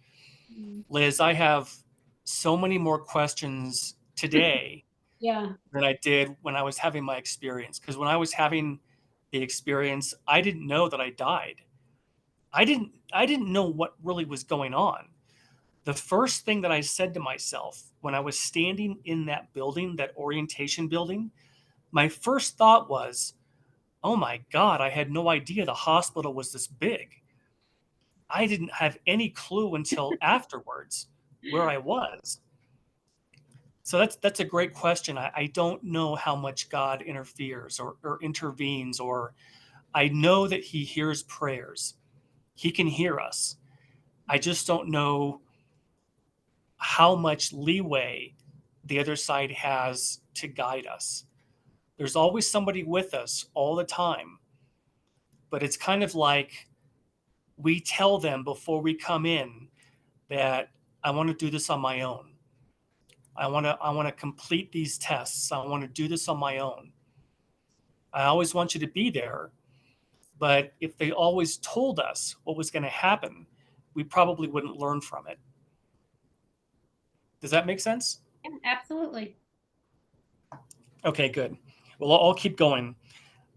Mm. Liz, I have so many more questions today Yeah. than I did when I was having my experience. Because when I was having the experience, I didn't know that I died. I didn't know what really was going on. The first thing that I said to myself when I was standing in that building, that orientation building, my first thought was, "Oh my God, I had no idea the hospital was this big." I didn't have any clue until afterwards where I was. So that's a great question. I don't know how much God interferes or intervenes, or I know that He hears prayers. He can hear us. I just don't know how much leeway the other side has to guide us. There's always somebody with us all the time, but it's kind of like we tell them before we come in that I want to do this on my own. I want to complete these tests. I want to do this on my own. I always want you to be there, but if they always told us what was going to happen, we probably wouldn't learn from it. Does that make sense? Yeah, absolutely. Okay, good. Well, I'll keep going.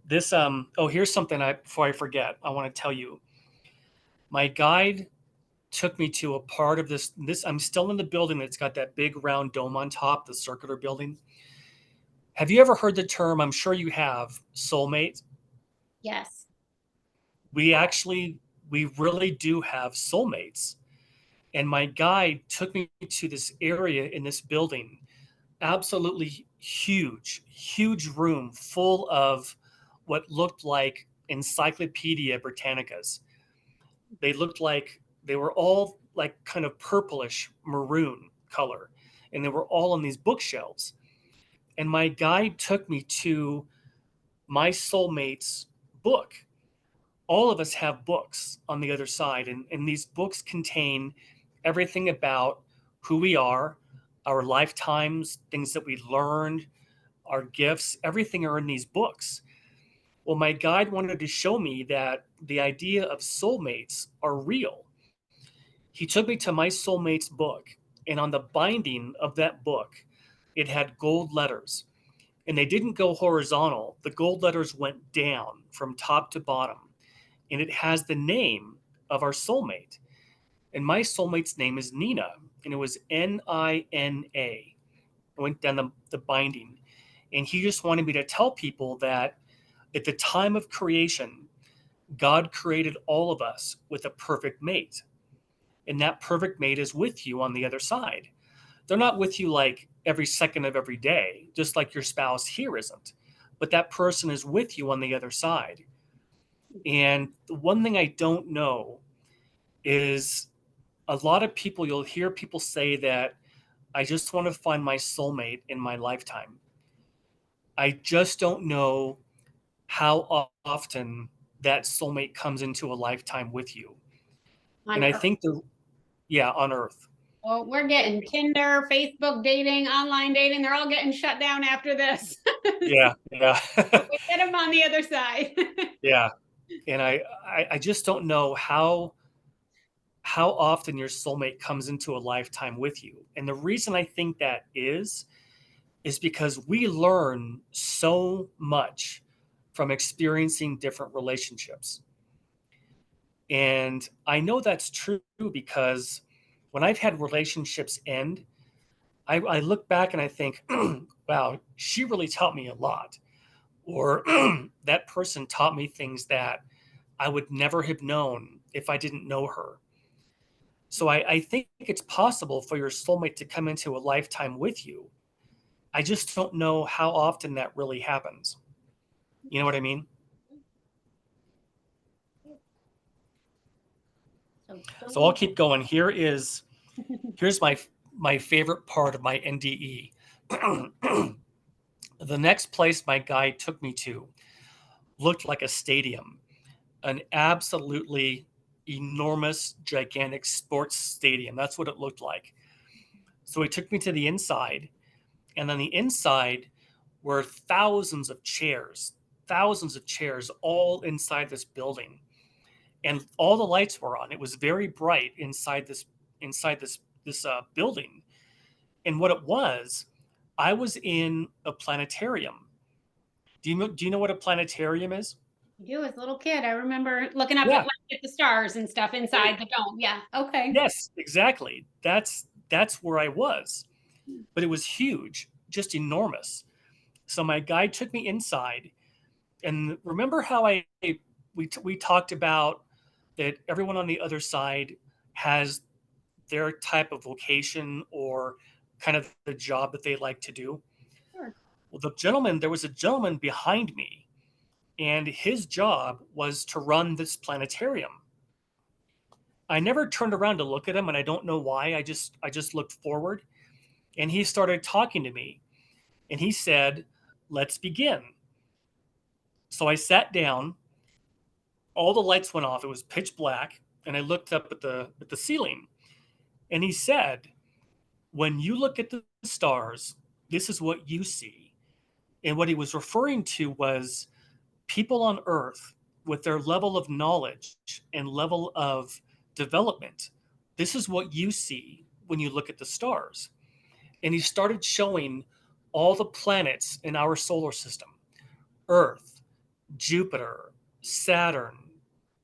This oh, here's something I before I forget, I want to tell you. My guide took me to a part of this I'm still in the building that's got that big round dome on top, the circular building. Have you ever heard the term, I'm sure you have, soulmate? Yes. We really do have soulmates. And my guide took me to this area in this building, absolutely huge room full of what looked like Encyclopedia Britannicas. They looked like they were all like kind of purplish maroon color, and they were all on these bookshelves. And my guide took me to my soulmate's book. All of us have books on the other side, and these books contain everything about who we are, our lifetimes, things that we learned, our gifts, everything are in these books. Well, my guide wanted to show me that the idea of soulmates are real. He took me to my soulmate's book, and on the binding of that book, it had gold letters, and they didn't go horizontal. The gold letters went down from top to bottom, and it has the name of our soulmate. And my soulmate's name is Nina, and it was Nina. I went down the binding, and he just wanted me to tell people that at the time of creation, God created all of us with a perfect mate, and that perfect mate is with you on the other side. They're not with you like every second of every day, just like your spouse here isn't, but that person is with you on the other side. And the one thing I don't know is, a lot of people, you'll hear people say that I just want to find my soulmate in my lifetime. I just don't know how often that soulmate comes into a lifetime with you. And On I Earth. think yeah, on Earth. Well, we're getting Tinder, Facebook dating, online dating. They're all getting shut down after this. Yeah, yeah, We get them on the other side. yeah. And I just don't know how often your soulmate comes into a lifetime with you. And the reason I think that is because we learn so much from experiencing different relationships. And I know that's true because when I've had relationships end, I look back and I think, wow, she really taught me a lot. Or that person taught me things that I would never have known if I didn't know her. So I think it's possible for your soulmate to come into a lifetime with you. I just don't know how often that really happens. You know what I mean? So So I'll don't. keep going. Here's my favorite part of my NDE. The next place my guide took me to looked like a stadium, an absolutely enormous, gigantic sports stadium. That's what it looked like. So he took me to the inside, and on the inside were thousands of chairs all inside this building. And all the lights were on. It was very bright inside this building. And what it was, I was in a planetarium. Do you know what a planetarium is? You do as a little kid. I remember looking up at Yeah, like at the stars and stuff right. inside the dome. Yeah. Okay. Yes, exactly. That's where I was. But it was huge, just enormous. So my guide took me inside, and remember how we talked about that everyone on the other side has their type of vocation or kind of the job that they like to do. Sure. Well, there was a gentleman behind me, and his job was to run this planetarium. I never turned around to look at him, and I don't know why. I just looked forward, and he started talking to me, and he said, "Let's begin." So I sat down. All the lights went off. It was pitch black, and I looked up at the ceiling, and he said, "When you look at the stars, this is what you see." And what he was referring to was people on Earth with their level of knowledge and level of development. This is what you see when you look at the stars. And he started showing all the planets in our solar system: Earth, Jupiter, Saturn,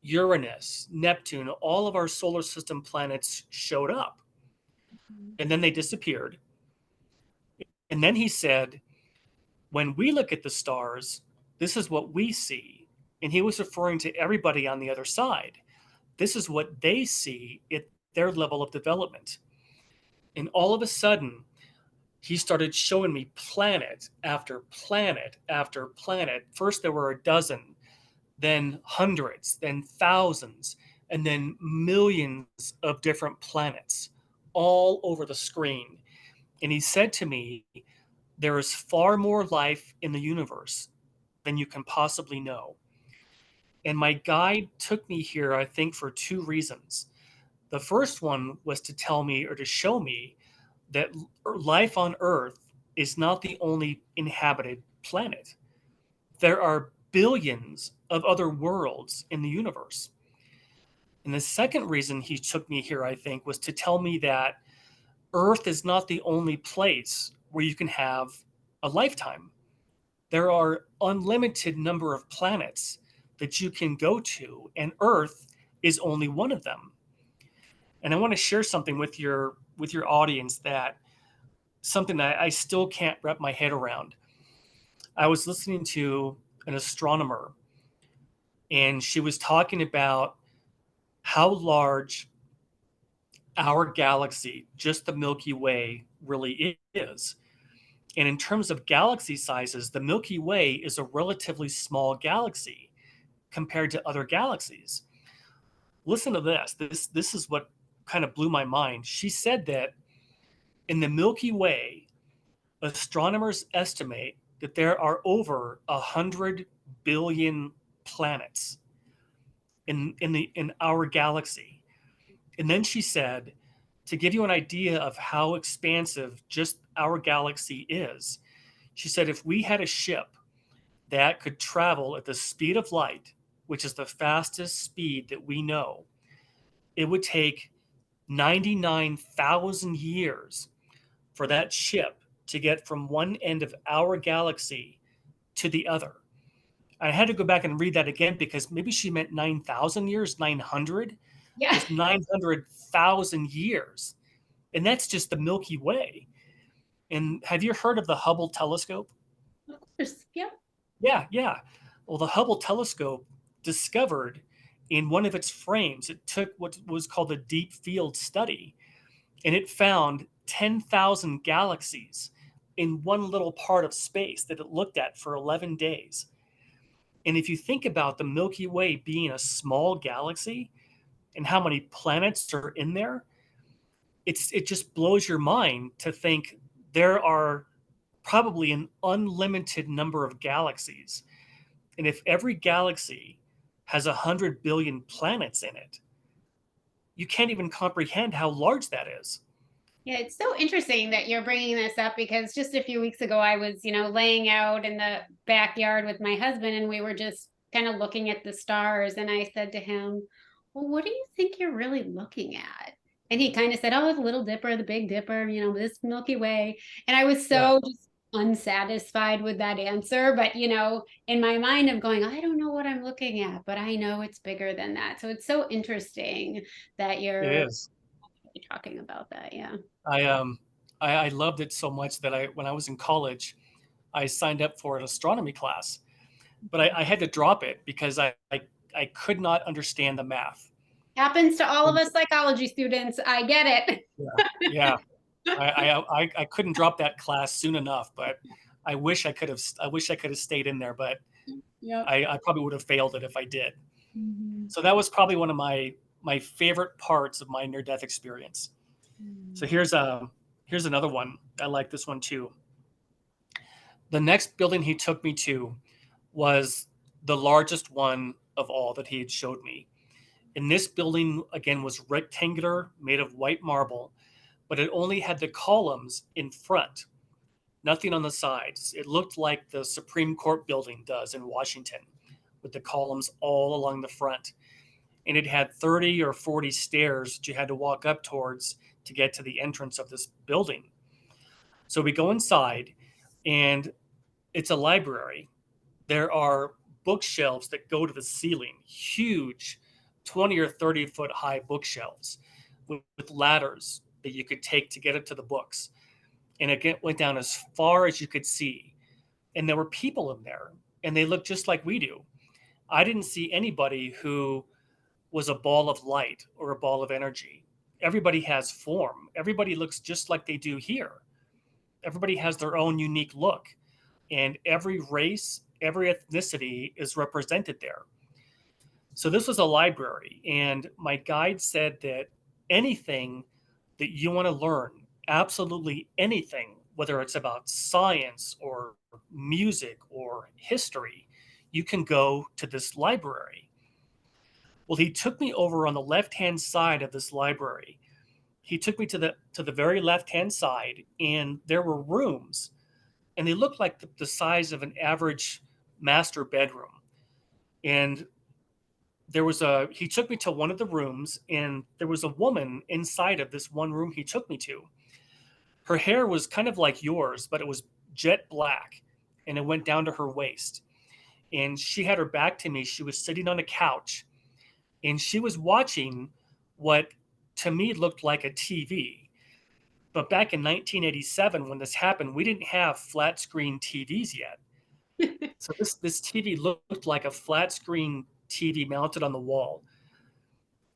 Uranus, Neptune. All of our solar system planets showed up, and then they disappeared. And then he said, when we look at the stars, this is what we see. And he was referring to everybody on the other side. This is what they see at their level of development. And all of a sudden, he started showing me planet after planet after planet. First, there were a dozen, then hundreds, then thousands, and then millions of different planets all over the screen. And he said to me, there is far more life in the universe than you can possibly know. And my guide took me here, I think, for two reasons. The first one was to tell me or to show me that life on Earth is not the only inhabited planet. There are billions of other worlds in the universe. And the second reason he took me here, I think, was to tell me that Earth is not the only place where you can have a lifetime. There are unlimited number of planets that you can go to, and Earth is only one of them. And I want to share something with your audience, that something that I still can't wrap my head around. I was listening to an astronomer, and she was talking about how large our galaxy, just the Milky Way, really is. And in terms of galaxy sizes, the Milky Way is a relatively small galaxy compared to other galaxies. Listen to this. This is what kind of blew my mind. She said that in the Milky Way, astronomers estimate that there are over 100 billion planets in our galaxy. And then she said, to give you an idea of how expansive just our galaxy is, she said if we had a ship that could travel at the speed of light, which is the fastest speed that we know, it would take 99,000 years for that ship to get from one end of our galaxy to the other. I had to go back and read that again because maybe she meant 9,000 years, 900. Yeah, It's 900,000 years. And that's just the Milky Way. And have you heard of the Hubble telescope? of course. Yeah. Yeah, yeah. Well, the Hubble telescope discovered in one of its frames, it took what was called a deep field study, and it found 10,000 galaxies in one little part of space that it looked at for 11 days. And if you think about the Milky Way being a small galaxy and how many planets are in there, it just blows your mind to think there are probably an unlimited number of galaxies. And if every galaxy has 100 billion planets in it, you can't even comprehend how large that is. Yeah, it's so interesting that you're bringing this up because just a few weeks ago, I was, laying out in the backyard with my husband and we were just kind of looking at the stars. And I said to him, well, what do you think you're really looking at? And he kind of said, oh, the Little Dipper, the Big Dipper, this Milky Way. And I was Yeah, so just unsatisfied with that answer. But, in my mind, I'm going, I don't know what I'm looking at, but I know it's bigger than that. So it's so interesting that it you're is. talking about that. Yeah. I um I loved it so much that when I was in college, I signed up for an astronomy class, but I had to drop it because I could not understand the math. Happens to all of And us psychology students. I get it. yeah, yeah, I couldn't drop that class soon enough, but I wish I could have. I wish I could have stayed in there, but Yep. I probably would have failed it if I did. Mhm. So that was probably one of my favorite parts of my near death experience. So here's another one. I like this one too. The next building he took me to was the largest one of all that he had showed me. And this building again was rectangular, made of white marble, but it only had the columns in front, nothing on the sides. It looked like the Supreme Court building does in Washington, with the columns all along the front. And it had 30 or 40 stairs that you had to walk up towards to get to the entrance of this building. So we go inside, and it's a library. There are bookshelves that go to the ceiling, huge 20 or 30-foot high bookshelves with ladders that you could take to get it to the books. And it went down as far as you could see. And there were people in there, and they looked just like we do. I didn't see anybody who was a ball of light or a ball of energy. Everybody has form. Everybody looks just like they do here. Everybody has their own unique look, and every race, every ethnicity is represented there. So this was a library, and my guide said that anything that you want to learn, absolutely anything, whether it's about science or music or history, you can go to this library. Well, he took me over on the left-hand side of this library. He took me to the very left-hand side, and there were rooms, and they looked like the size of an average master bedroom. And he took me to one of the rooms, and there was a woman inside of this one room he took me to. Her hair was kind of like yours, but it was jet black, and it went down to her waist. And she had her back to me. She was sitting on a couch, and she was watching what to me looked like a TV. But back in 1987, when this happened, we didn't have flat screen TVs yet. So this TV looked like a flat screen TV mounted on the wall.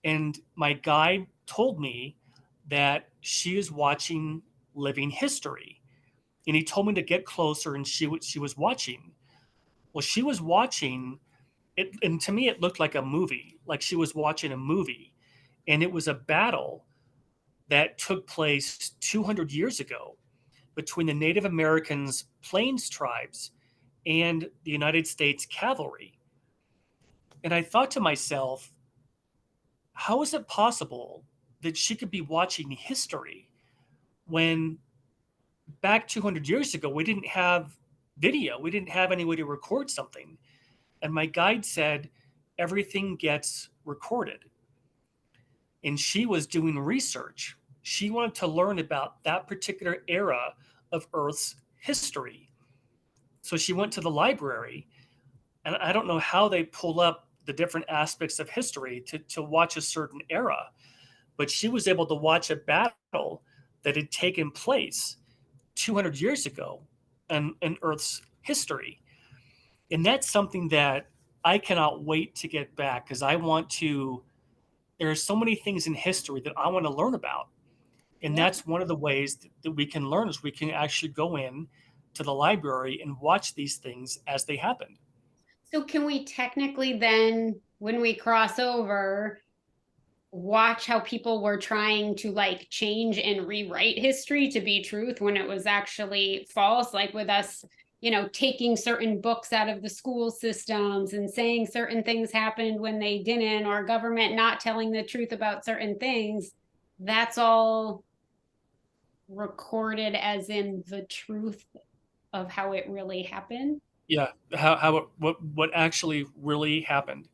And my guide told me that she is watching Living History. And he told me to get closer, and she was watching. Well, she was watching it, and to me it looked like a movie, like she was watching a movie. And it was a battle that took place 200 years ago between the Native Americans Plains tribes and the United States cavalry. And I thought to myself, how is it possible that she could be watching history when back 200 years ago we didn't have video, we didn't have any way to record something? And my guide said everything gets recorded. And she was doing research. She wanted to learn about that particular era of Earth's history. So she went to the library, and I don't know how they pull up the different aspects of history to watch a certain era, but she was able to watch a battle that had taken place 200 years ago in Earth's history. And that's something that I cannot wait to get back, because I want to, there are so many things in history that I want to learn about. And Yeah. that's one of the ways that we can learn, is we can actually go in to the library and watch these things as they happen. So can we technically then, when we cross over, watch how people were trying to like change and rewrite history to be truth when it was actually false, like with us, taking certain books out of the school systems and saying certain things happened when they didn't, or government not telling the truth about certain things? That's all recorded as in the truth of how it really happened. Yeah, what actually really happened.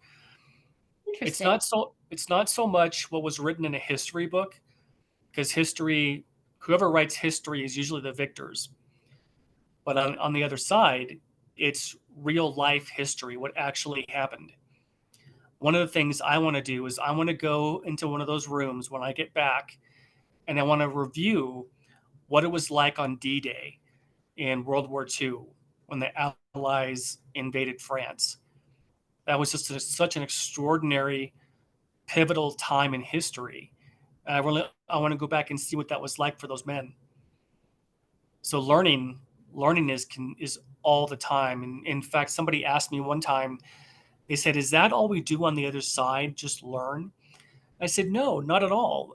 Interesting. It's not so much what was written in a history book, because history, whoever writes history is usually the victors. But on the other side, it's real life history, what actually happened. One of the things I want to do is I want to go into one of those rooms when I get back, and I want to review what it was like on D-Day in World War II when the Allies invaded France. That was just such an extraordinary, pivotal time in history. I want to go back and see what that was like for those men. So learning is all the time. And in fact, somebody asked me one time, they said, "Is that all we do on the other side? Just learn?" I said, "No, not at all.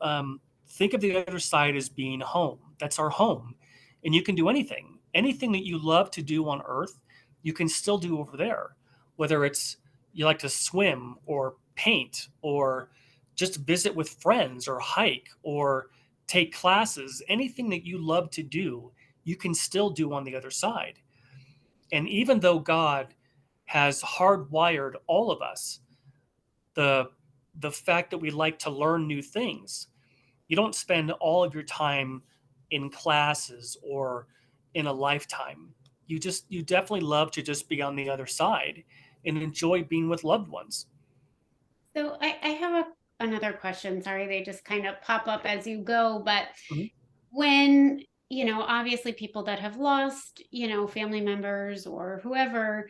Think of the other side as being home. That's our home, and you can do anything. Anything that you love to do on Earth, you can still do over there. Whether it's you like to swim or paint or just visit with friends or hike or take classes, anything that you love to do, you can still do on the other side." And even though God has hardwired all of us, the the fact that we like to learn new things, you don't spend all of your time in classes or in a lifetime. You definitely love to just be on the other side and enjoy being with loved ones. So I have another question. Sorry, they just kind of pop up as you go. But Mhm. when, obviously people that have lost, family members or whoever,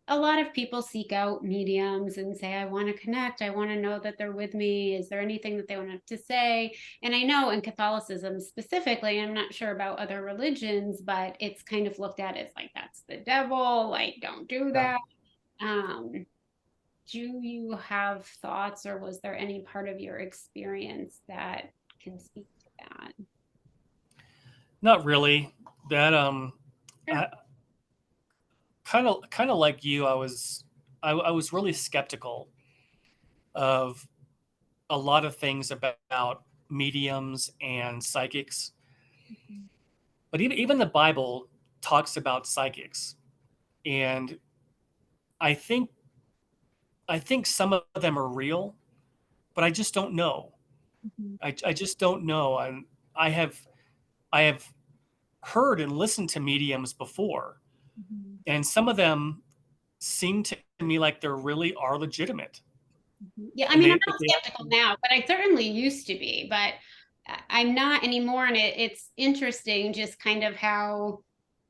a lot of people seek out mediums and say, I want to connect. I want to know that they're with me. Is there anything that they want to say? And I know in Catholicism specifically, I'm not sure about other religions, but it's kind of looked at as like, that's the devil. Like, don't do Yeah. that. Um, do you have thoughts, or was there any part of your experience that can speak to that? Not really. That Sure. I kind of like you, I was really skeptical of a lot of things about mediums and psychics. But even the Bible talks about psychics, and I think I think some of them are real, but I just don't know. Mhm. I just don't know. And I have I have heard and listened to mediums before, Mhm. and some of them seem to me like they really are legitimate, Yeah, I and mean, I'm they but not they skeptical now, but I certainly used to be, but I'm not anymore. And it's interesting just kind of how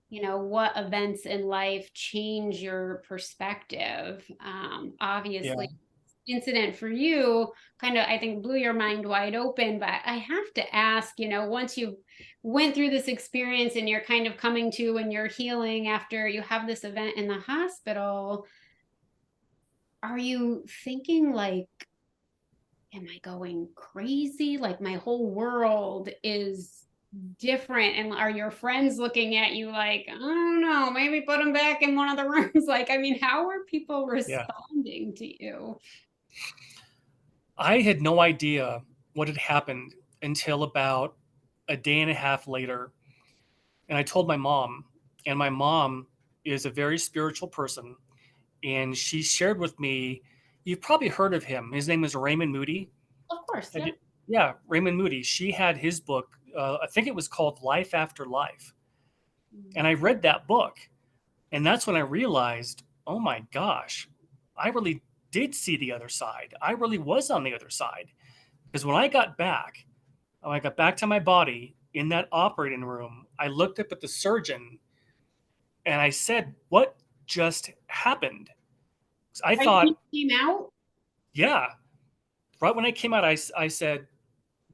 what events in life change your perspective. Yeah. Obviously, incident for you kind of, I think, blew your mind wide open. But I have to ask, once you went through this experience and you're kind of coming to and you're healing after you have this event in the hospital, are you thinking like, am I going crazy? Like my whole world is different. And are your friends looking at you like, I don't know, maybe put them back in one of the rooms? Like, I mean, how are people Yeah. responding to you? I had no idea what had happened until about a day and a half later. And I told my mom, and my mom is a very spiritual person. And she shared with me, you've probably heard of him. His name is Raymond Moody. Of course, Have yeah. you? Yeah, Raymond Moody. She had his book, I think it was called Life After Life. And I read that book. And that's when I realized, oh my gosh, I really did see the other side. I really was on the other side. Because when I got back to my body in that operating room, I looked up at the surgeon and I said, what just happened? I Right when thought, you came out? yeah. Right when I came out, I said,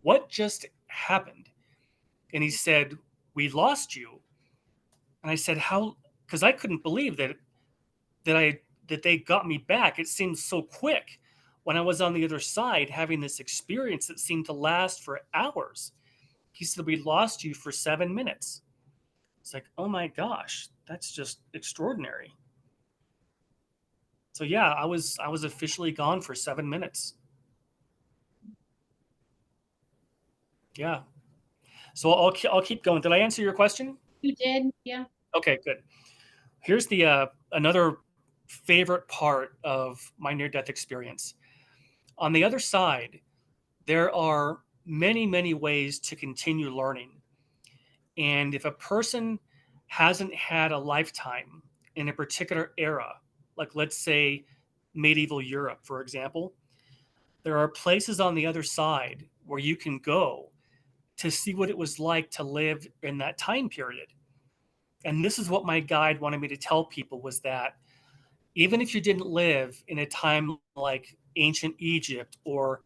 what just happened? And he said, we lost you. And I said, how? Because I couldn't believe that I that they got me back. It seemed so quick when I was on the other side having this experience that seemed to last for hours. He said, we lost you for 7 minutes. It's like, oh my gosh, that's just extraordinary. So yeah, I was officially gone for 7 minutes. Yeah. So I'll keep going. Did I answer your question? You did, yeah. Okay, good. Here's the another favorite part of my near death experience. On the other side, there are many, many ways to continue learning. And if a person hasn't had a lifetime in a particular era, like let's say medieval Europe, for example, there are places on the other side where you can go to see what it was like to live in that time period. And this is what my guide wanted me to tell people was that even if you didn't live in a time like ancient Egypt or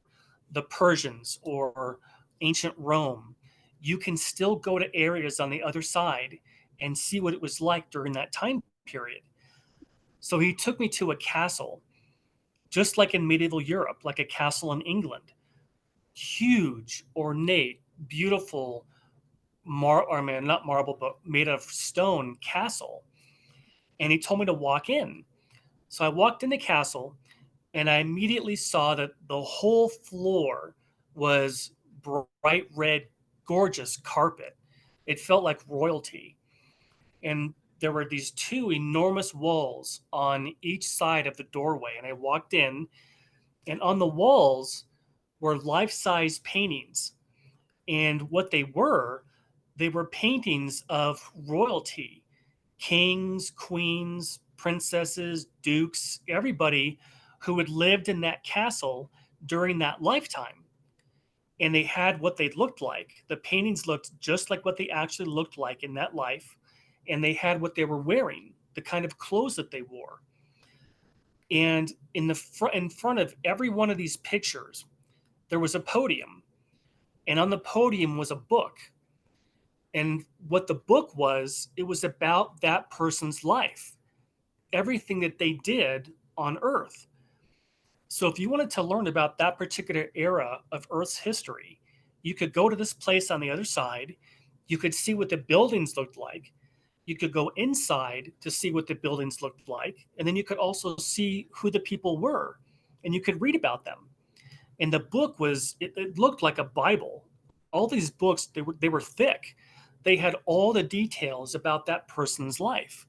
the Persians or ancient Rome, you can still go to areas on the other side and see what it was like during that time period. So he took me to a castle, just like in medieval Europe, like a castle in England. Huge, ornate, beautiful, I mean, not marble, but made of stone castle. And he told me to walk in. So I walked in the castle and I immediately saw that the whole floor was bright red, gorgeous carpet. It felt like royalty. And there were these two enormous walls on each side of the doorway. And I walked in, and on the walls were life size paintings. And what they were paintings of royalty, kings, queens, princesses, dukes, everybody who had lived in that castle during that lifetime. And they had what they looked like. The paintings looked just like what they actually looked like in that life. And they had what they were wearing, the kind of clothes that they wore. And in front of every one of these pictures, there was a podium. And on the podium was a book. And what the book was, it was about that person's life, everything that they did on Earth. So if you wanted to learn about that particular era of Earth's history, you could go to this place on the other side. You could see what the buildings looked like. You could go inside to see what the buildings looked like. And then you could also see who the people were and you could read about them. And the book it looked like a Bible. All these books, they were thick. They had all the details about that person's life.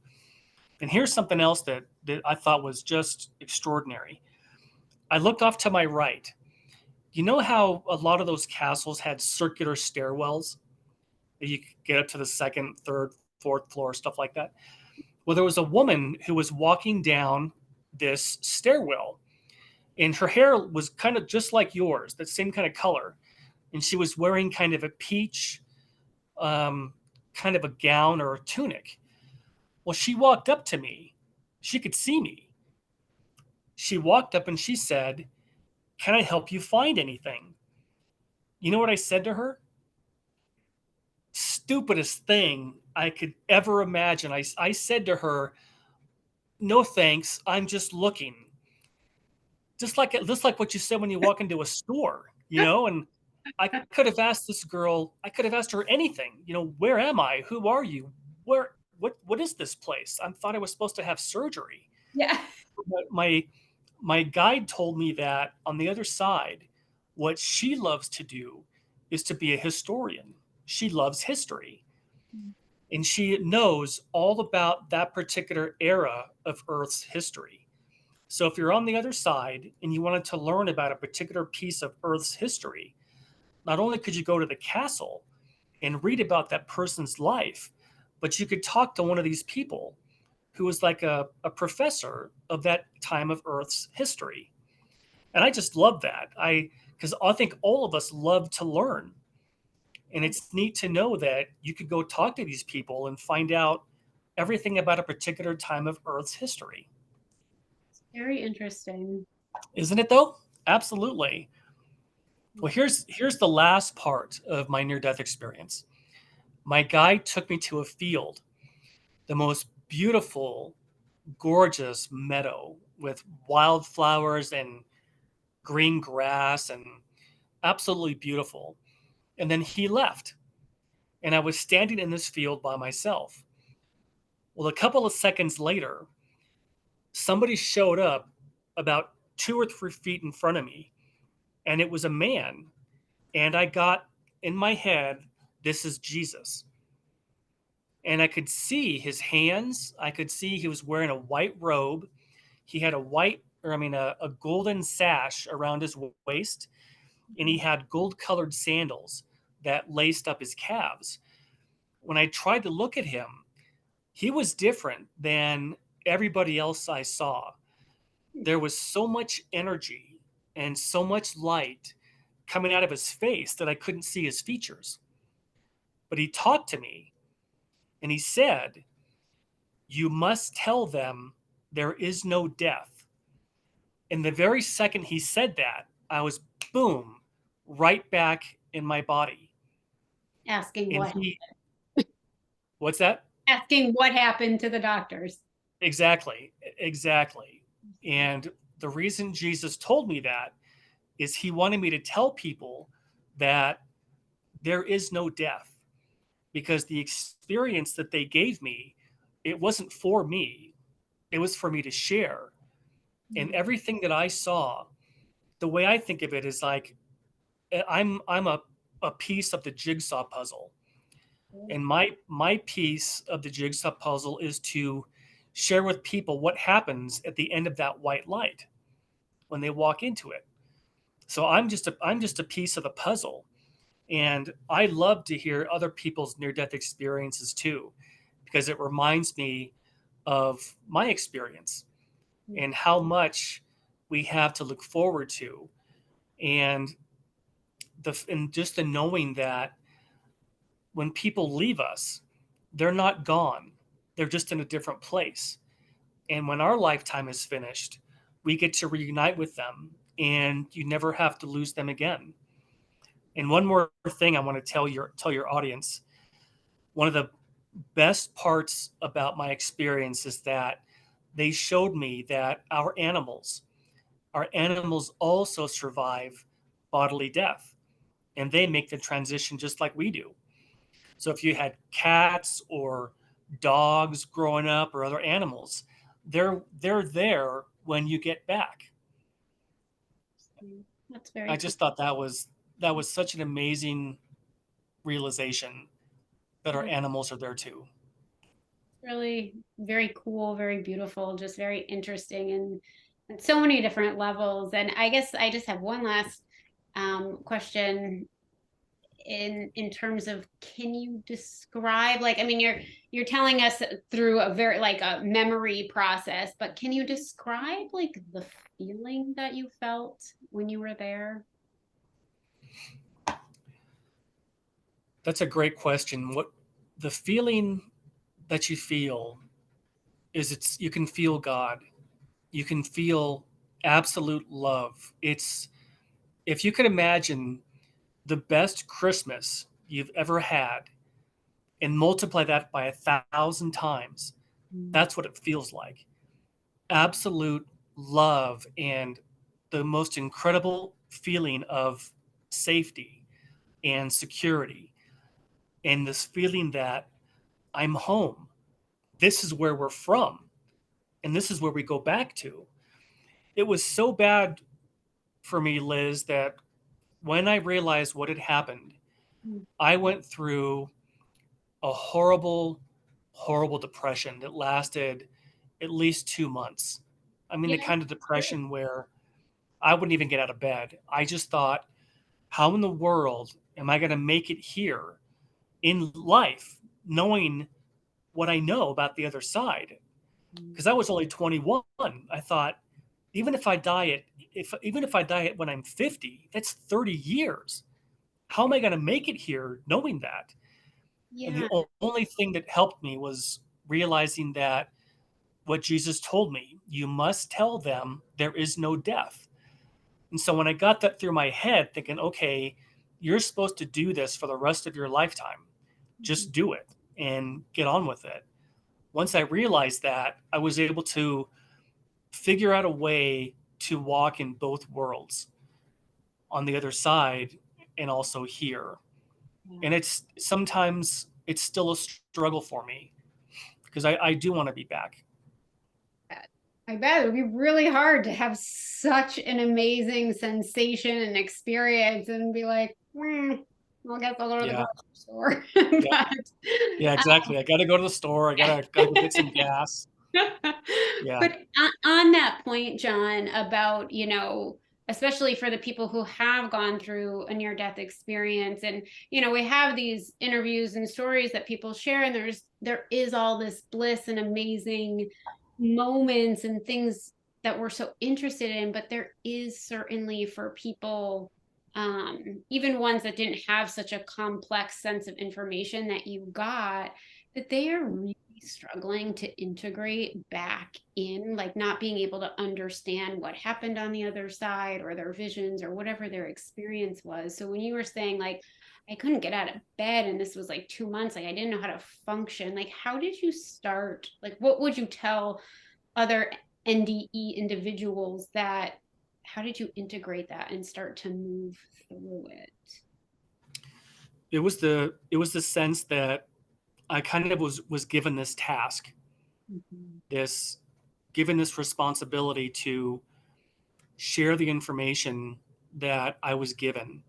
And here's something else that I thought was just extraordinary. I looked off to my right. You know how a lot of those castles had circular stairwells that you could get up to the second, third, fourth floor, stuff like that? Well, there was a woman who was walking down this stairwell, and her hair was kind of just like yours, that same kind of color. And she was wearing kind of a peach, kind of a gown or a tunic. Well, she walked up to me. She could see me. She walked up and she said, "Can I help you find anything?" You know what I said to her? Stupidest thing I could ever imagine. I said to her, "No thanks. I'm just looking." Just like what you said when you walk into a store, and I could have asked this girl, I could have asked her anything, where am I? Who are you? What is this place? I thought I was supposed to have surgery. Yeah. But my guide told me that on the other side, what she loves to do is to be a historian. She loves history and she knows all about that particular era of Earth's history. So if you're on the other side and you wanted to learn about a particular piece of Earth's history, not only could you go to the castle and read about that person's life, but you could talk to one of these people who was like a professor of that time of Earth's history. And I just love that. Because I think all of us love to learn. And it's neat to know that you could go talk to these people and find out everything about a particular time of Earth's history. Very interesting. Isn't it though? Absolutely. Well, here's the last part of my near death experience. My guide took me to a field, the most beautiful, gorgeous meadow with wildflowers and green grass and absolutely beautiful. And then he left, and I was standing in this field by myself. Well, a couple of seconds later, somebody showed up about 2 or 3 feet in front of me, and it was a man. And I got in my head, this is Jesus. And I could see his hands. I could see he was wearing a white robe. He had a golden sash around his waist, and he had gold colored sandals that laced up his calves. When I tried to look at him, he was different than everybody else I saw. There was so much energy and so much light coming out of his face that I couldn't see his features. But he talked to me and he said, "You must tell them there is no death." And the very second he said that, I was boom, right back in my body. Asking And what what's that? asking what happened to the doctors. Exactly. Exactly. And the reason Jesus told me that is he wanted me to tell people that there is no death because the experience that they gave me, it wasn't for me. It was for me to share. And everything that I saw, the way I think of it is like I'm a piece of the jigsaw puzzle. And my piece of the jigsaw puzzle is to share with people what happens at the end of that white light when they walk into it. So I'm just a piece of the puzzle. And I love to hear other people's near death experiences too, because it reminds me of my experience and how much we have to look forward to. And just the knowing that when people leave us, they're not gone. They're just in a different place. And when our lifetime is finished, we get to reunite with them and you never have to lose them again. And one more thing I want to tell your audience. One of the best parts about my experience is that they showed me that our animals also survive bodily death and they make the transition just like we do. So if you had cats or dogs growing up or other animals, they're there when you get back. That's very I cool. just thought that was such an amazing realization that our animals are there too. Really very cool, very beautiful, just very interesting and so many different levels. And I guess I just have one last question in terms of, can you describe, like, I mean, you're telling us through a very like a memory process, but can you describe like the feeling that you felt when you were there? That's a great question. What the feeling that you feel is it's you can feel God. You can feel absolute love. It's if you could imagine the best Christmas you've ever had and multiply that by 1,000 times, Mm. that's what it feels like. Absolute love and the most incredible feeling of safety and security, and this feeling that I'm home. This is where we're from, and this is where we go back to. It was so bad for me, Liz, that when I realized what had happened, Mm. I went through a horrible, horrible depression that lasted at least 2 months. I mean, the Yeah. kind of depression where I wouldn't even get out of bed. I just thought, how in the world am I going to make it here in life, knowing what I know about the other side? Mm. Because I was only 21. I thought, even if I die at if even if I die at when I'm 50, that's 30 years. How am I going to make it here knowing that? And the Yeah. only thing that helped me was realizing that what Jesus told me, you must tell them there is no death. And so when I got that through my head, thinking, okay, you're supposed to do this for the rest of your lifetime, Mhm. just do it and get on with it. Once I realized that, I was able to figure out a way to walk in both worlds on the other side and also here. Yeah. And it's sometimes it's still a struggle for me because I do want to be back. I bet it would be really hard to have such an amazing sensation and experience and be like, well, I guess I'll go to the Yeah. grocery store. Yeah. Yeah, exactly. I got to go to the store. I gotta go get some gas. Yeah. But on that point, John, about, especially for the people who have gone through a near-death experience, and, we have these interviews and stories that people share, and there is all this bliss and amazing moments and things that we're so interested in, but there is certainly for people, even ones that didn't have such a complex sense of information that you got, that they are really struggling to integrate back in, like not being able to understand what happened on the other side or their visions or whatever their experience was. So when you were saying, like, I couldn't get out of bed and this was like 2 months, like I didn't know how to function, like, how did you start? Like, what would you tell other NDE individuals that, how did you integrate that and start to move through it? It was the sense that I kind of was given this task, Mhm. this given this responsibility to share the information that I was given.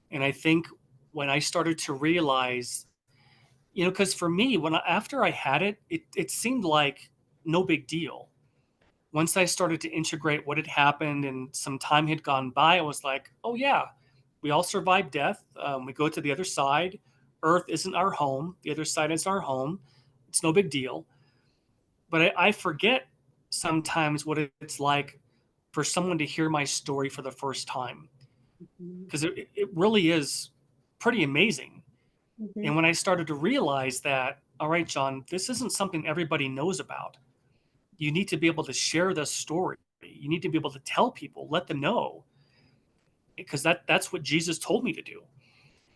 And I think when I started to realize, because for me, after I had it, it seemed like no big deal. Once I started to integrate what had happened and some time had gone by, I was like, oh yeah, we all survive death. We go to the other side. Earth isn't our home. The other side is our home. It's no big deal. But I forget sometimes what it's like for someone to hear my story for the first time, Mhm. because it really is pretty amazing. And Mhm. when I started to realize that, all right, John, this isn't something everybody knows about. You need to be able to share this story. You need to be able to tell people, let them know, because that's what Jesus told me to do.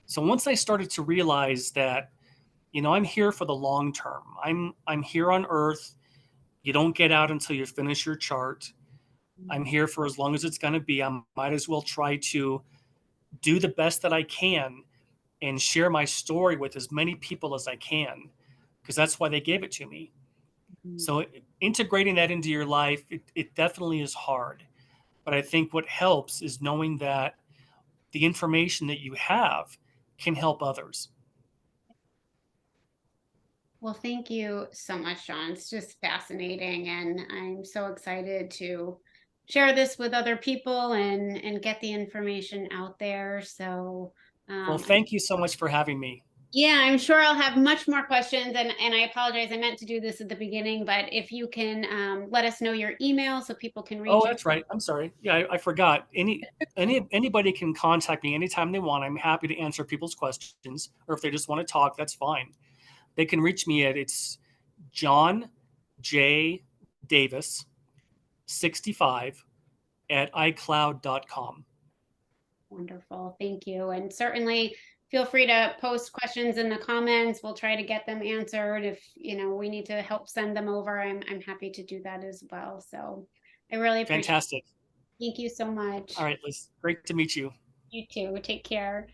So once I started to realize that, I'm here for the long term. I'm here on earth. You don't get out until you finish your chart. I'm here for as long as it's going to be. I might as well try to do the best that I can and share my story with as many people as I can, because that's why they gave it to me. Mhm. So integrating that into your life, it definitely is hard. But I think what helps is knowing that the information that you have can help others. Well, thank you so much, John. It's just fascinating, and I'm so excited to share this with other people and get the information out there. So, Well, um, thank you so much for having me. yeah, I'm sure I'll have much more questions, and I apologize. I meant to do this at the beginning, but if you can, let us know your email so people can Oh, reach you. that's right. I'm sorry. Yeah, I forgot. Anybody can contact me anytime they want. I'm happy to answer people's questions, or if they just want to talk, that's fine. They can reach me at it's John jdavis65 at icloud.com. Wonderful. Thank you. And certainly feel free to post questions in the comments. We'll try to get them answered. If, we need to help send them over, I'm happy to do that as well. So I really appreciate it. Fantastic. Thank you so much. All right, Liz, great to meet you. You too. Take care.